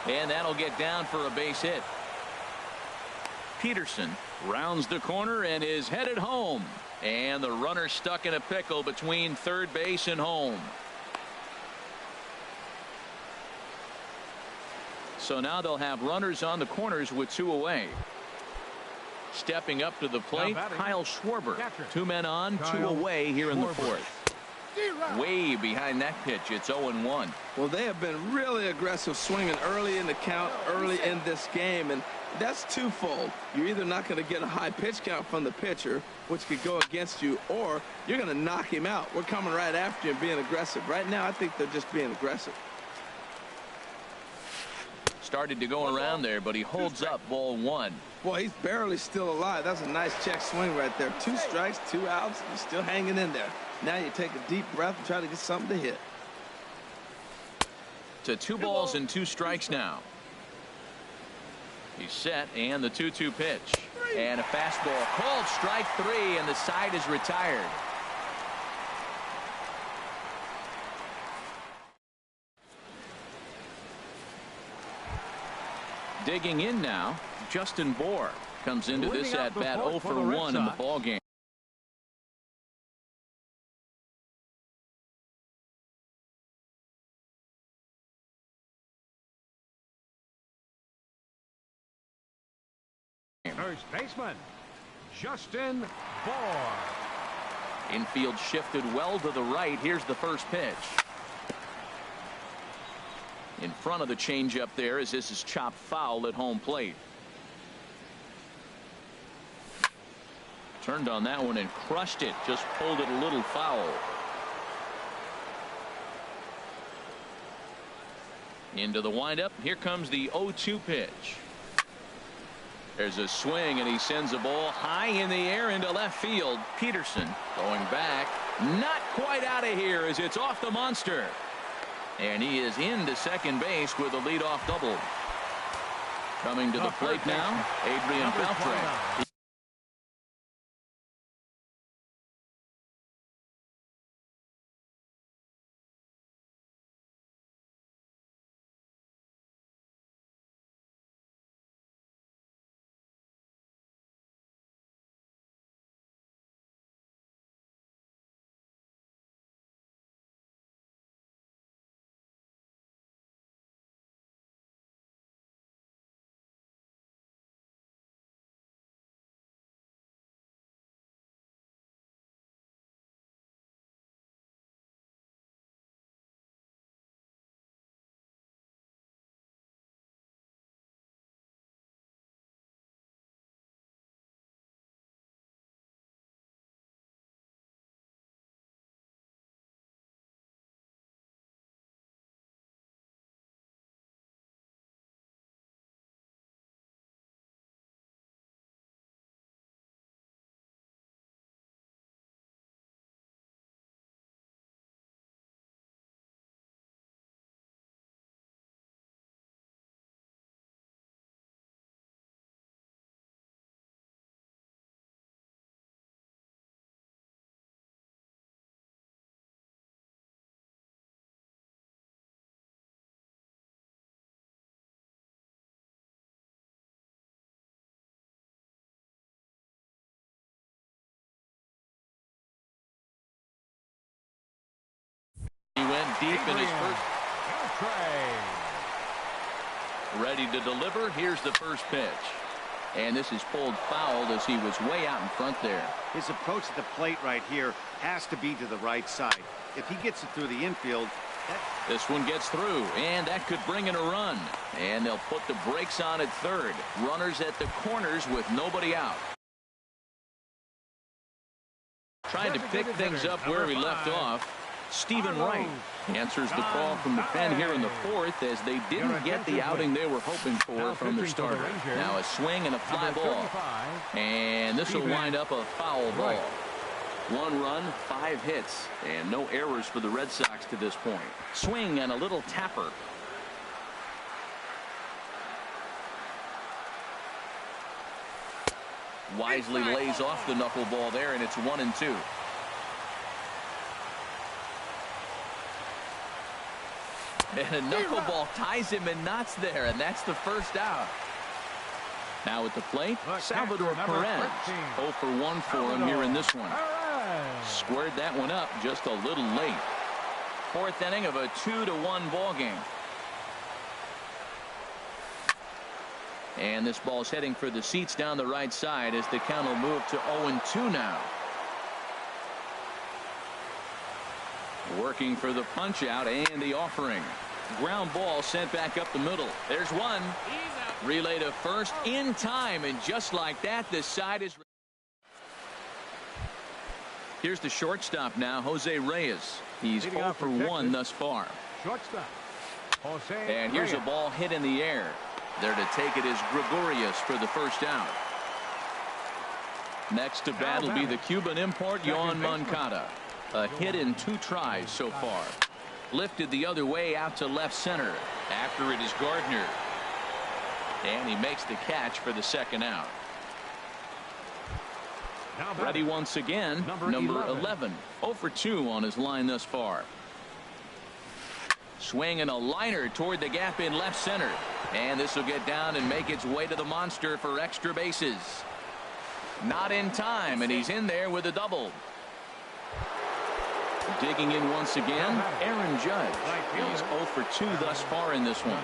And that'll get down for a base hit. Peterson rounds the corner and is headed home. And the runner stuck in a pickle between third base and home. So now they'll have runners on the corners with two away. Stepping up to the plate, Kyle Schwarber. Two men on, two away here in the fourth. Way behind that pitch. It's 0-1. Well, they have been really aggressive swinging early in the count, early in this game, and that's twofold. You're either not going to get a high pitch count from the pitcher, which could go against you, or you're going to knock him out. We're coming right after you and being aggressive. Right now, I think they're just being aggressive. Started to go around there, but he holds up ball one. Boy, he's barely still alive. That's a nice check swing right there. 2 strikes, 2 outs. He's still hanging in there. Now you take a deep breath and try to get something to hit. To 2 balls and 2 strikes now. He's set, and the 2-2 pitch. And a fastball called strike 3, and the side is retired. Digging in now, Justin Bohr comes into this at bat 0 for 1 in the ball game. First baseman, Justin Bohr. Infield shifted well to the right. Here's the first pitch. In front of the changeup there as this is chopped foul at home plate. Turned on that one and crushed it. Just pulled it a little foul. Into the windup. Here comes the 0-2 pitch. There's a swing, and he sends a ball high in the air into left field. Peterson going back. Not quite out of here as it's off the monster. And he is into second base with a leadoff double. Coming to the plate now, Adrian Beltre. went deep in his first. Ready to deliver. Here's the first pitch. And this is pulled foul as he was way out in front there. His approach at the plate right here has to be to the right side. If he gets it through the infield. This one gets through, and that could bring in a run. And they'll put the brakes on at third. Runners at the corners with nobody out. Trying to pick things up where he left off. Stephen Wright answers the call from the pen here in the fourth as they didn't get the outing they were hoping for from their starter. Now a swing and a fly ball. And this will wind up a foul ball. 1 run, 5 hits, and no errors for the Red Sox to this point. Swing and a little tapper. Wisely lays off the knuckleball there, and it's 1-2. And a knuckleball ties him in knots there, and that's the first out. Now at the plate, Salvador Perez. 0 for 1 for him here in this one. Squared that one up just a little late. Fourth inning of a 2-1 ball game. And this ball's heading for the seats down the right side as the count will move to 0-2 now. Working for the punch out and the offering. Ground ball sent back up the middle. There's one. Relay to first in time, and just like that, this side is. Here's the shortstop now, Jose Reyes. He's 0 for 1 thus far. Shortstop. And here's a ball hit in the air. There to take it is Gregorius for the first out. Next to bat will be the Cuban import, Yoan Moncada. A hit in 2 tries so far. Lifted the other way out to left center. After it is Gardner. And he makes the catch for the second out. Ready once again, number 11. 0 for 2 on his line thus far. Swing and a liner toward the gap in left center. And this will get down and make its way to the monster for extra bases. Not in time, and he's in there with a double. Digging in once again, Aaron Judge. He's 0 for 2 thus far in this one.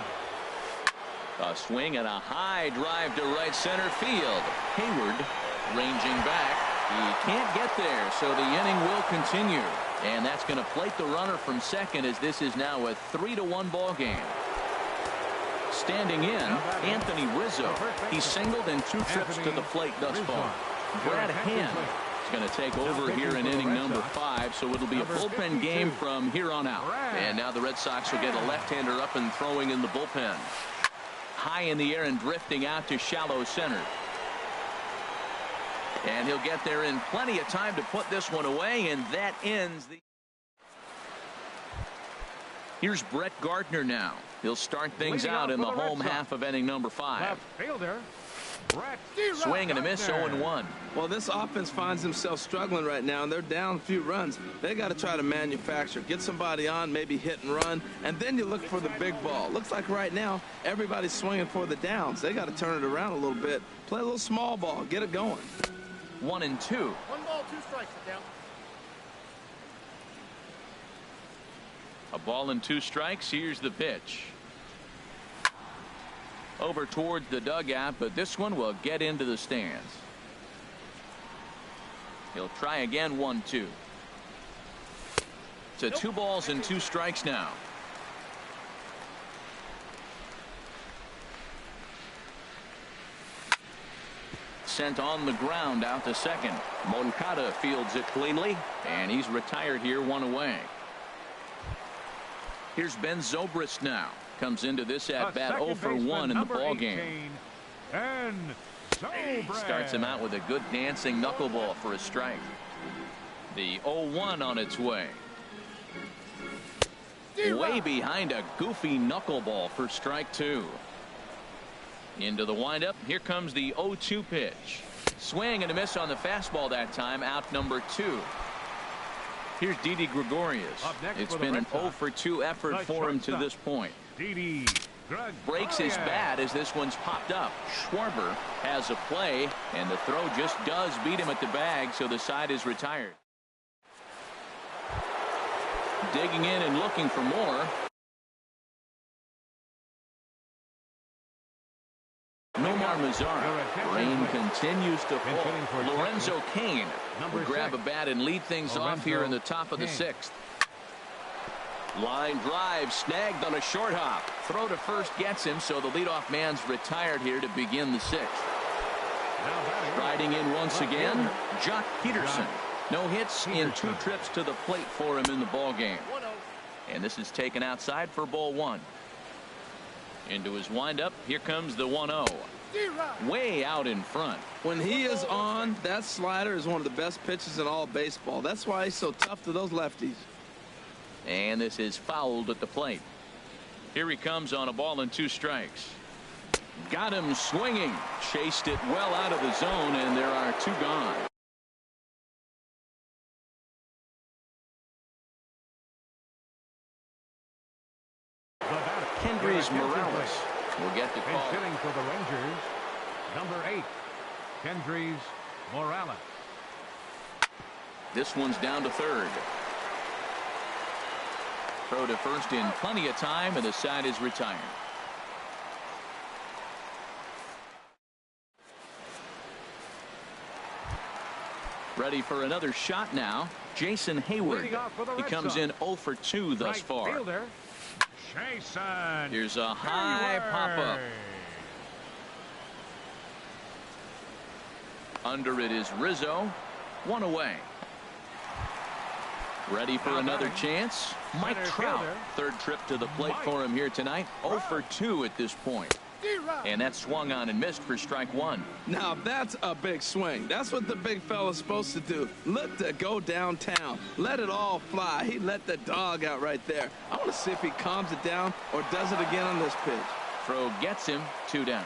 A swing and a high drive to right center field. Hayward ranging back. He can't get there, so the inning will continue. And that's going to plate the runner from second as this is now a 3-1 ball game. Standing in, Anthony Rizzo. He's singled in 2 trips to the plate thus far. Brad Hand is going to take over here in inning number 5, so it'll be a bullpen game from here on out. And now the Red Sox will get a left-hander up and throwing in the bullpen. High in the air and drifting out to shallow center. And he'll get there in plenty of time to put this one away, and that ends the. Here's Brett Gardner now. He'll start things out in the home half of inning number 5. Swing and a miss, 0-1. Well, this offense finds themselves struggling right now, and they're down a few runs. They got to try to manufacture, get somebody on, maybe hit and run, and then you look for the big ball. Looks like right now everybody's swinging for the downs. They got to turn it around a little bit, play a little small ball, get it going. 1-2. 1 ball, 2 strikes. Down. A ball and 2 strikes. Here's the pitch. Over towards the dugout, but this one will get into the stands. He'll try again. 1-2. It's a 2 balls and 2 strikes now. Sent on the ground out to second. Moncada fields it cleanly, and he's retired here, 1 away. Here's Ben Zobrist now. Comes into this at bat 0 for 1 in the ball game. Starts him out with a good dancing knuckleball for a strike. The 0-1 on its way. Way behind a goofy knuckleball for strike 2. Into the windup. Here comes the 0-2 pitch. Swing and a miss on the fastball that time. Out number 2. Here's Didi Gregorius. It's been an 0 for 2 effort for him to this point. Breaks his bat as this one's popped up. Schwarber has a play, and the throw just does beat him at the bag, so the side is retired. digging in and looking for more. Nomar Mazara. Rain continues to fall. Lorenzo Cain will grab a bat and lead things off here in the top of the 6th. Line drive snagged on a short hop. Throw to first gets him, so the leadoff man's retired here to begin the 6th. Riding in once again, Jock Peterson. No hits in 2 trips to the plate for him in the ball game. And this is taken outside for ball 1. Into his windup, here comes the 1-0. Way out in front. When he is on, that slider is one of the best pitches in all baseball. That's why he's so tough to those lefties. And this is fouled at the plate. Here he comes on a ball and 2 strikes. Got him swinging. Chased it well out of the zone, and there are 2 gone. Kendrys Morales will get the call. Hitting for the Rangers, number 8, Kendrys Morales. This one's down to third. Throw to first in plenty of time, and the side is retired. Ready for another shot now. Jason Hayward. He comes in 0 for 2 thus far. Fielder, Jason Here's a high pop-up. Under it is Rizzo. 1 away. Ready for another chance. Mike Trout. Third trip to the plate for him here tonight. 0 for 2 at this point. And that swung on and missed for strike 1. Now that's a big swing. That's what the big fella's supposed to do. Look to go downtown. Let it all fly. He let the dog out right there. I want to see if he calms it down or does it again on this pitch. Throw gets him. 2 down.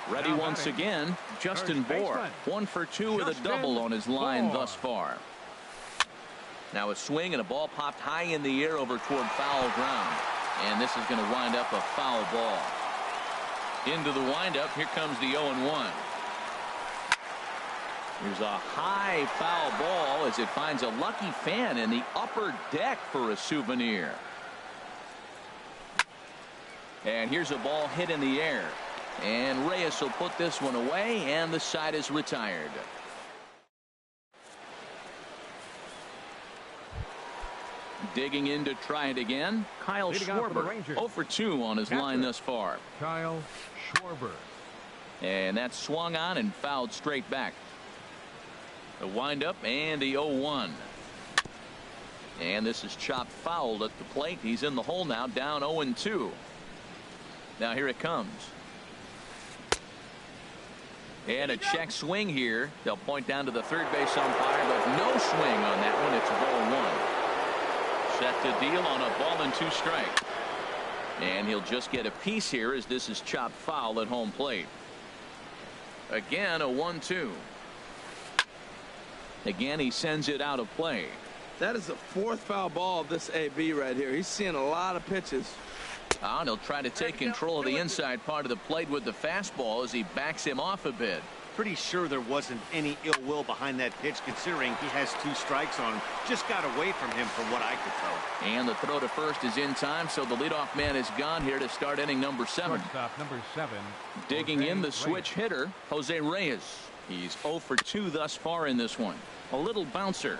Ready once again. Justin Bour. 1 for 2 with a double on his line thus far. Now a swing and a ball popped high in the air over toward foul ground. And this is going to wind up a foul ball. Into the windup. Here comes the 0-1. Here's a high foul ball as it finds a lucky fan in the upper deck for a souvenir. And here's a ball hit in the air. And Reyes will put this one away, and the side is retired. Digging in to try it again, Kyle Schwarber. 0 for 2 on his line thus far. Kyle Schwarber. And that's swung on and fouled straight back. The windup and the 0-1. And this is chopped fouled at the plate. He's in the hole now, down 0-2. Now here it comes. And a check swing here. They'll point down to the third base umpire, but no swing on that one. It's ball 1. Set to deal on a ball and 2 strike. And he'll just get a piece here as this is chopped foul at home plate. Again, a 1-2. Again, he sends it out of play. That is the 4th foul ball of this AB right here. He's seeing a lot of pitches. And he'll try to take control of the inside part of the plate with the fastball as he backs him off a bit. Pretty sure there wasn't any ill will behind that pitch, considering he has 2 strikes on him. Just got away from him from what I could tell. And the throw to first is in time, so the leadoff man is gone here to start inning number 7. Shortstop number 7. Digging in the switch hitter, Jose Reyes. He's 0 for 2 thus far in this one. A little bouncer.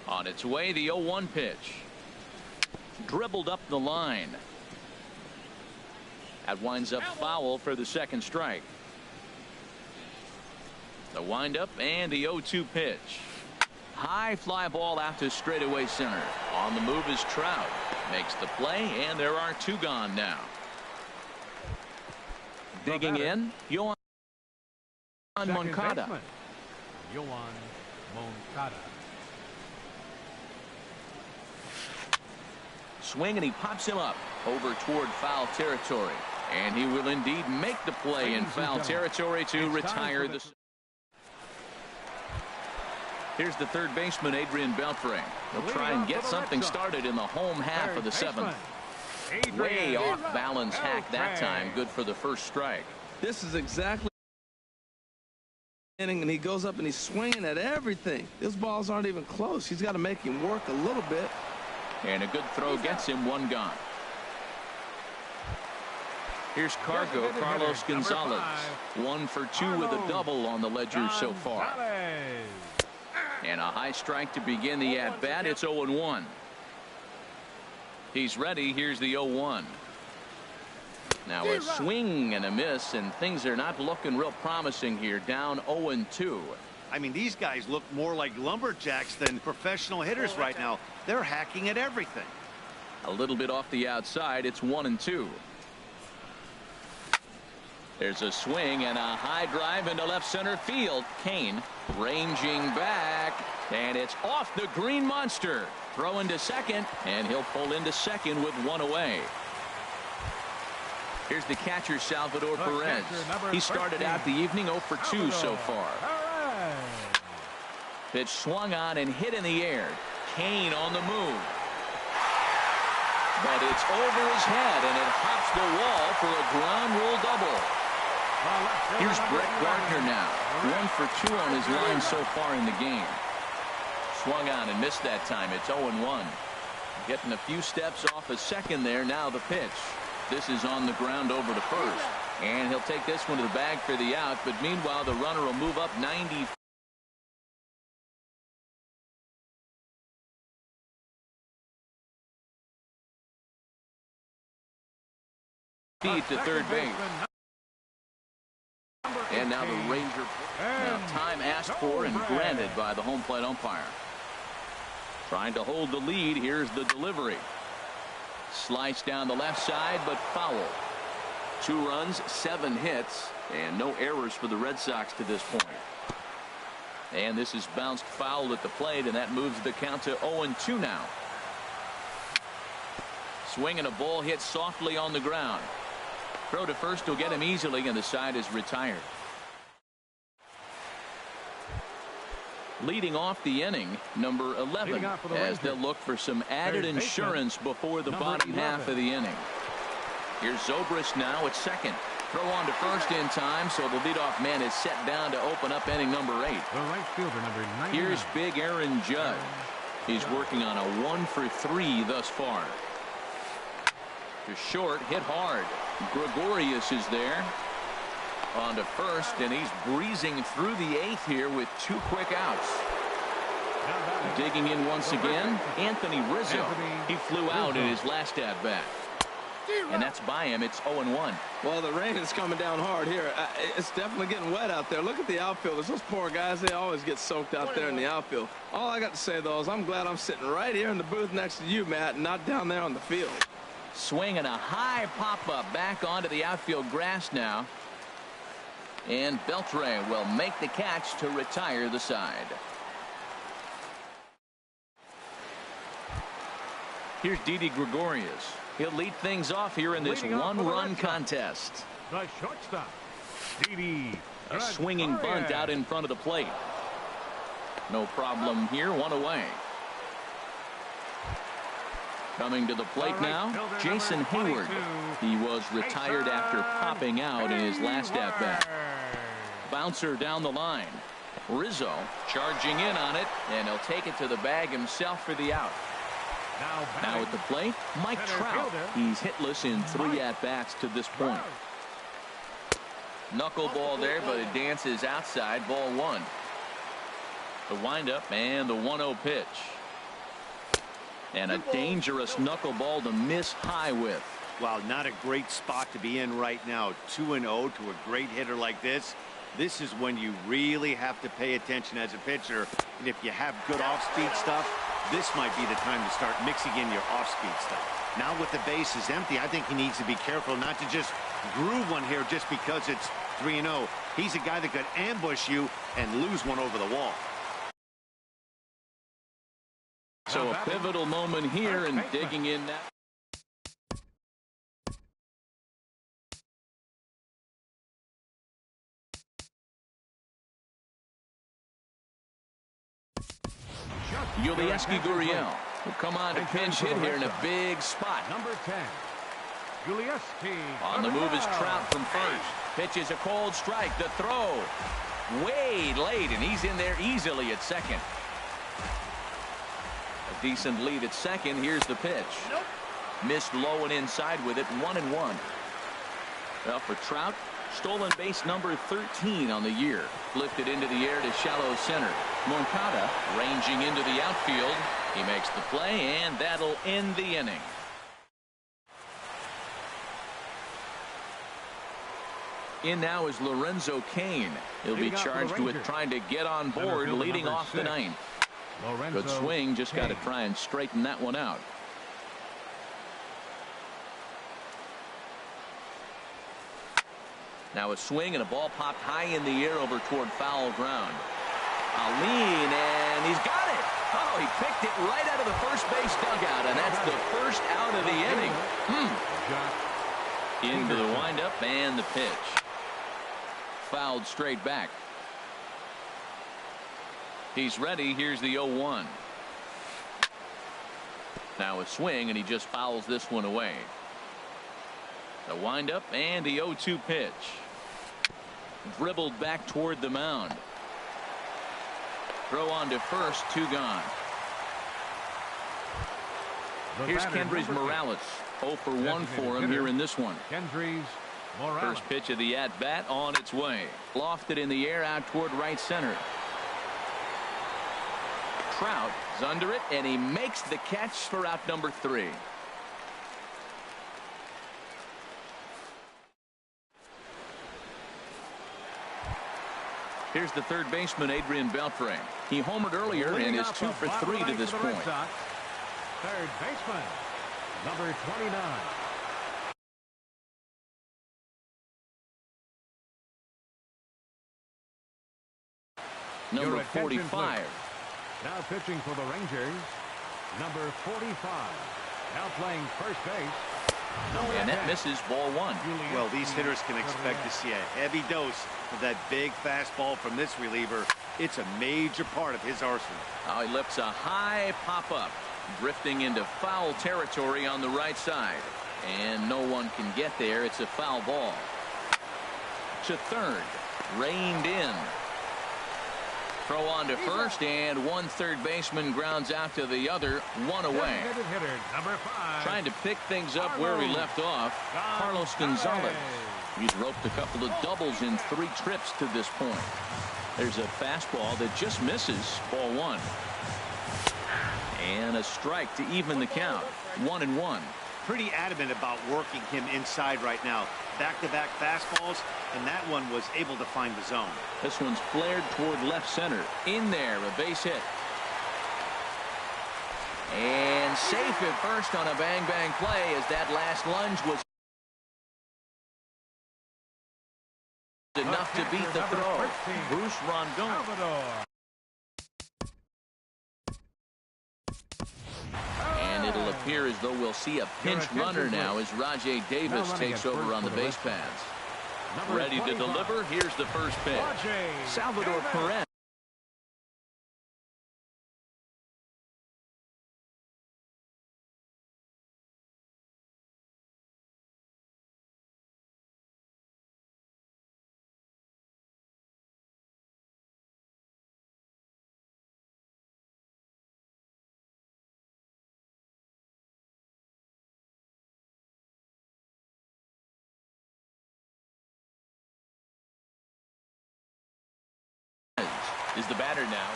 On its way, the 0-1 pitch. Dribbled up the line. That winds up foul for the 2nd strike. The windup and the 0-2 pitch. High fly ball out to straightaway center. On the move is Trout. Makes the play, and there are 2 gone now. Digging in, Yohan Moncada. Yohan Moncada. Swing, and he pops him up over toward foul territory. And he will indeed make the play in foul territory to retire the. Here's the third baseman, Adrian Beltre. He'll try and get something started in the home half of the 7th. Way off balance hack that time. Good for the first strike. This is exactly And he goes up and he's swinging at everything. Those balls aren't even close. He's got to make him work a little bit. And a good throw gets him one gone. Here's Carlos Gonzalez. 1 for 2 with a double on the ledger so far. And a high strike to begin the at-bat. It's 0-1. He's ready. Here's the 0-1. Now a swing and a miss, and things are not looking real promising here. Down 0-2. I mean, these guys look more like lumberjacks than professional hitters right now. They're hacking at everything. A little bit off the outside. It's 1-2. There's a swing and a high drive into left center field. Kane ranging back, and it's off the green monster. Throw into second, and he'll pull into second with one away. Here's the catcher, Salvador Perez. He started out the evening 0 for 2 so far. Pitch swung on and hit in the air. Kane on the move. But it's over his head, and it hops the wall for a ground rule double. Here's Brett Gardner now. 1 for 2 on his line so far in the game. Swung on and missed that time. It's 0-1. Getting a few steps off a second there. Now the pitch. This is on the ground over to first. And he'll take this one to the bag for the out. But meanwhile, the runner will move up 90 feet to third base. And now the Ranger. Now time asked for and granted by the home plate umpire. Trying to hold the lead. Here's the delivery. Slice down the left side, but foul. 2 runs, 7 hits, and no errors for the Red Sox to this point. And this is bounced foul at the plate, and that moves the count to 0-2 now. Swing and a ball hit softly on the ground. Throw to first will get him easily, and the side is retired. Leading off the inning, number 11, as they'll look for some added insurance before the bottom half of the inning. Here's Zobrist now at second. Throw on to first in time, so the leadoff man is set down to open up inning number 8. The right fielder, number 9. Here's big Aaron Judge. He's working on a 1 for 3 thus far. To short, hit hard. Gregorius is there. On to first, and he's breezing through the 8th here with 2 quick outs. Digging in once again, Anthony Rizzo. He flew out in his last at bat. And that's by him. It's 0-1. Well, the rain is coming down hard here. It's definitely getting wet out there. Look at the outfielders. Those poor guys, they always get soaked out there in the outfield. All I got to say, though, is I'm glad I'm sitting right here in the booth next to you, Matt, and not down there on the field. Swing and a high pop-up back onto the outfield grass now. And Beltre will make the catch to retire the side. Here's Didi Gregorius. He'll lead things off here in this one-run contest. The shortstop, Didi. A swinging bunt out in front of the plate. No problem here. 1 away. Coming to the plate now, Jason Hayward. He was retired after popping out in his last at-bat. Bouncer down the line. Rizzo charging in on it, and he'll take it to the bag himself for the out. Now at the plate, Mike Trout. He's hitless in 3 at-bats to this point. Knuckleball there, but it dances outside. Ball 1. The windup and the 1-0 pitch. And a dangerous knuckleball to miss high with. Wow, not a great spot to be in right now. 2-0 to a great hitter like this. This is when you really have to pay attention as a pitcher. And if you have good off-speed stuff, this might be the time to start mixing in your off-speed stuff. Now with the base is empty, I think he needs to be careful not to just groove one here just because it's 3-0. He's a guy that could ambush you and lose one over the wall. So a pivotal moment here, and digging in that. Yulieski Gurriel will come on to pinch hit here in a big spot. Number 10, Yulieski. On the move is Trout from first. Pitches a cold strike. The throw. way late, and he's in there easily at second. A decent lead at second. Here's the pitch. Nope. Missed low and inside with it. 1-1. Well, for Trout, stolen base number 13 on the year. Lifted into the air to shallow center. Moncada ranging into the outfield. He makes the play, and that'll end the inning. In now is Lorenzo Cain. He'll be charged with trying to get on board, leading off the ninth. Good swing, just got to try and straighten that one out. Now a swing and a ball popped high in the air over toward foul ground. A lean, and he's got it. Oh, he picked it right out of the first base dugout, and that's the first out of the inning. Into the windup and the pitch. Fouled straight back. He's ready. Here's the 0-1. Now a swing, and he just fouls this one away. The windup and the 0-2 pitch. Dribbled back toward the mound. Throw on to first, 2 gone. Here's Kendrys Morales. 0 for 1 for him here in this one. Kendrys Morales. First pitch of the at-bat on its way. Lofted in the air out toward right center. Trout is under it, and he makes the catch for out number 3. Here's the third baseman, Adrian Beltre. He homered earlier and is 2 for 3 to this point. Third baseman, number 29. Number 45. Now pitching for the Rangers, number 45. Now playing first base. And that misses, ball 1. Well, these hitters can expect to see a heavy dose of that big fastball from this reliever. It's a major part of his arsenal. Oh, he lifts a high pop-up, drifting into foul territory on the right side. And no one can get there. It's a foul ball. To third. Reined in. Throw on to first, and one third baseman grounds out to the other, 1 away. Hitter, number 5. Trying to pick things up where he left off, Carlos Gonzalez. He's roped a couple of doubles in 3 trips to this point. There's a fastball that just misses, ball 1. And a strike to even the count, 1-1. Pretty adamant about working him inside right now. Back-to-back fastballs, and that one was able to find the zone. This one's flared toward left center. In there, a base hit. And safe at first on a bang-bang play as that last lunge was enough to beat the throw. Bruce Rondon. And it'll appear as though we'll see a pinch runner now as Rajay Davis takes over on the base paths. Ready to deliver. Here's the first pitch. Salvador Perez. Is the batter now.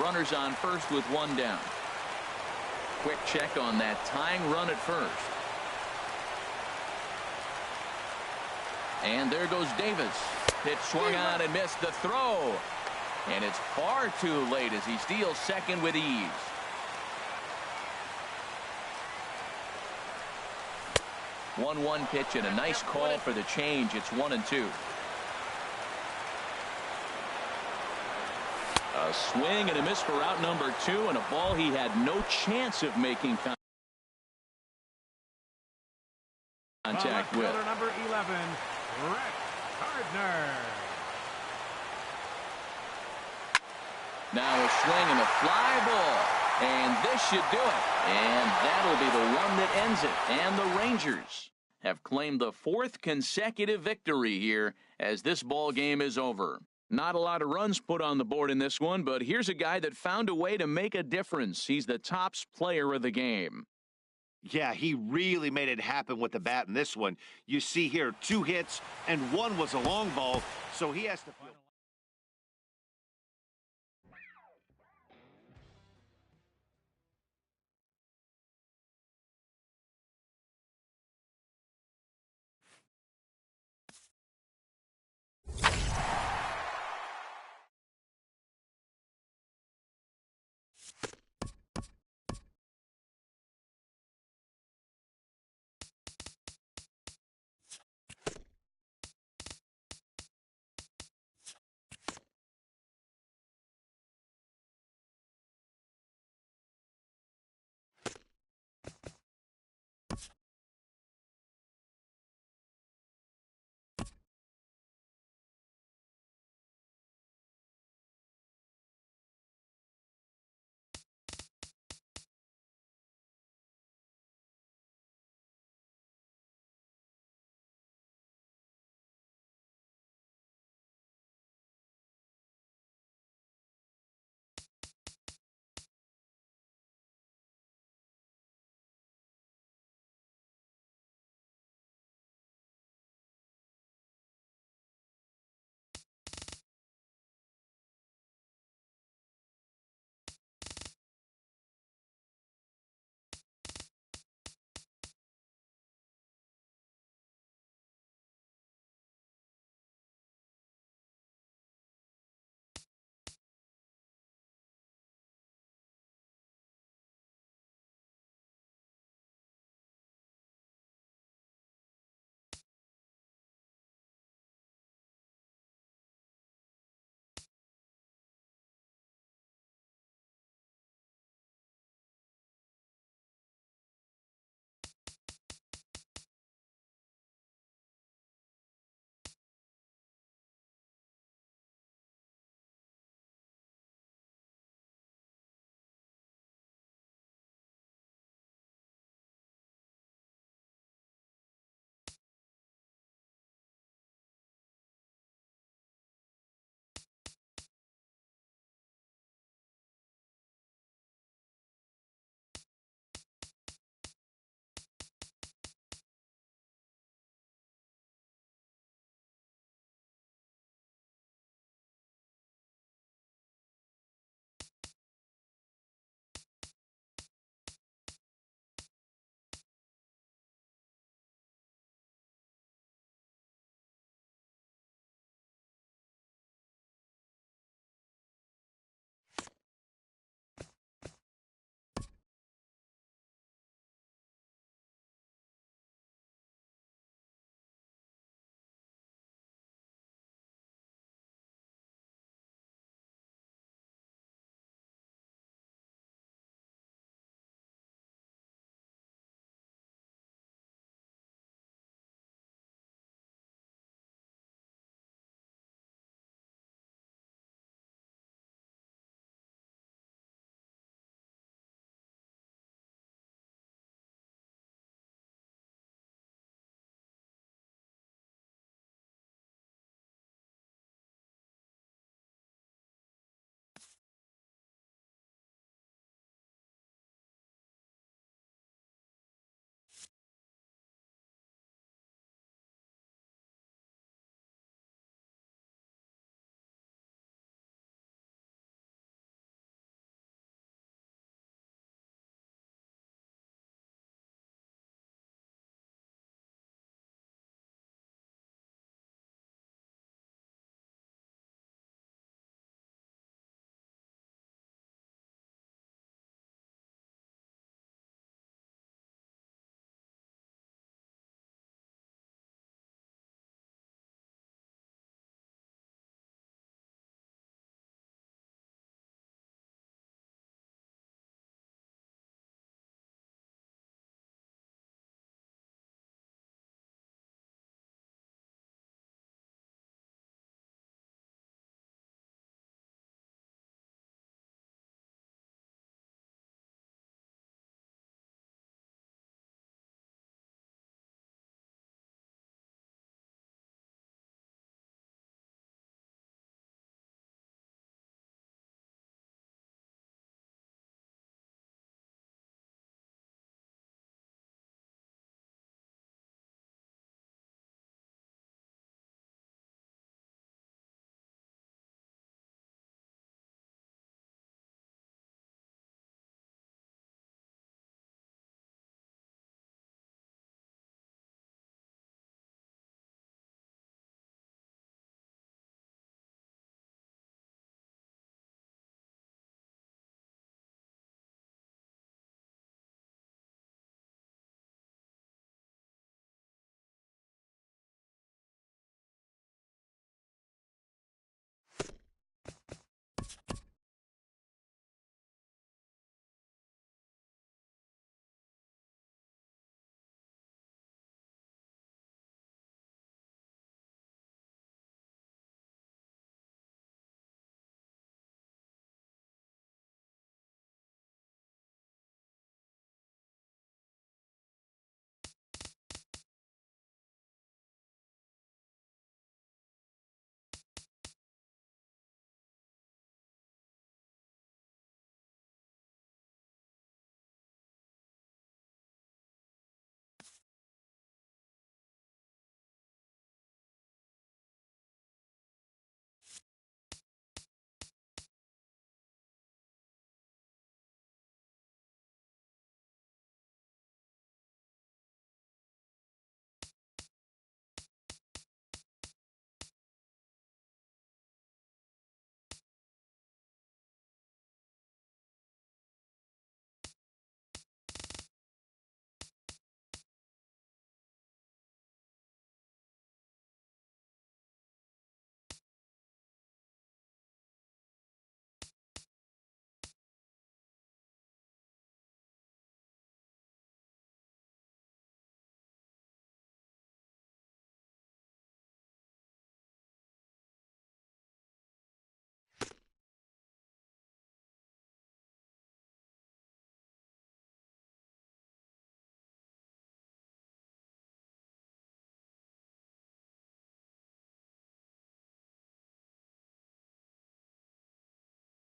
Runners on first with 1 down. Quick check on that tying run at first. And there goes Davis. Pitch swung on and missed the throw. And it's far too late as he steals second with ease. One pitch and a nice call for the change. It's 1-2. A swing and a miss for out number 2, and a ball he had no chance of making contact with. Number 11, Brett Gardner. Now a swing and a fly ball, and this should do it. And that'll be the one that ends it. And the Rangers have claimed the 4th consecutive victory here as this ball game is over. Not a lot of runs put on the board in this one, but here's a guy that found a way to make a difference. He's the tops player of the game. Yeah, he really made it happen with the bat in this one. You see here 2 hits, and 1 was a long ball, so he has to...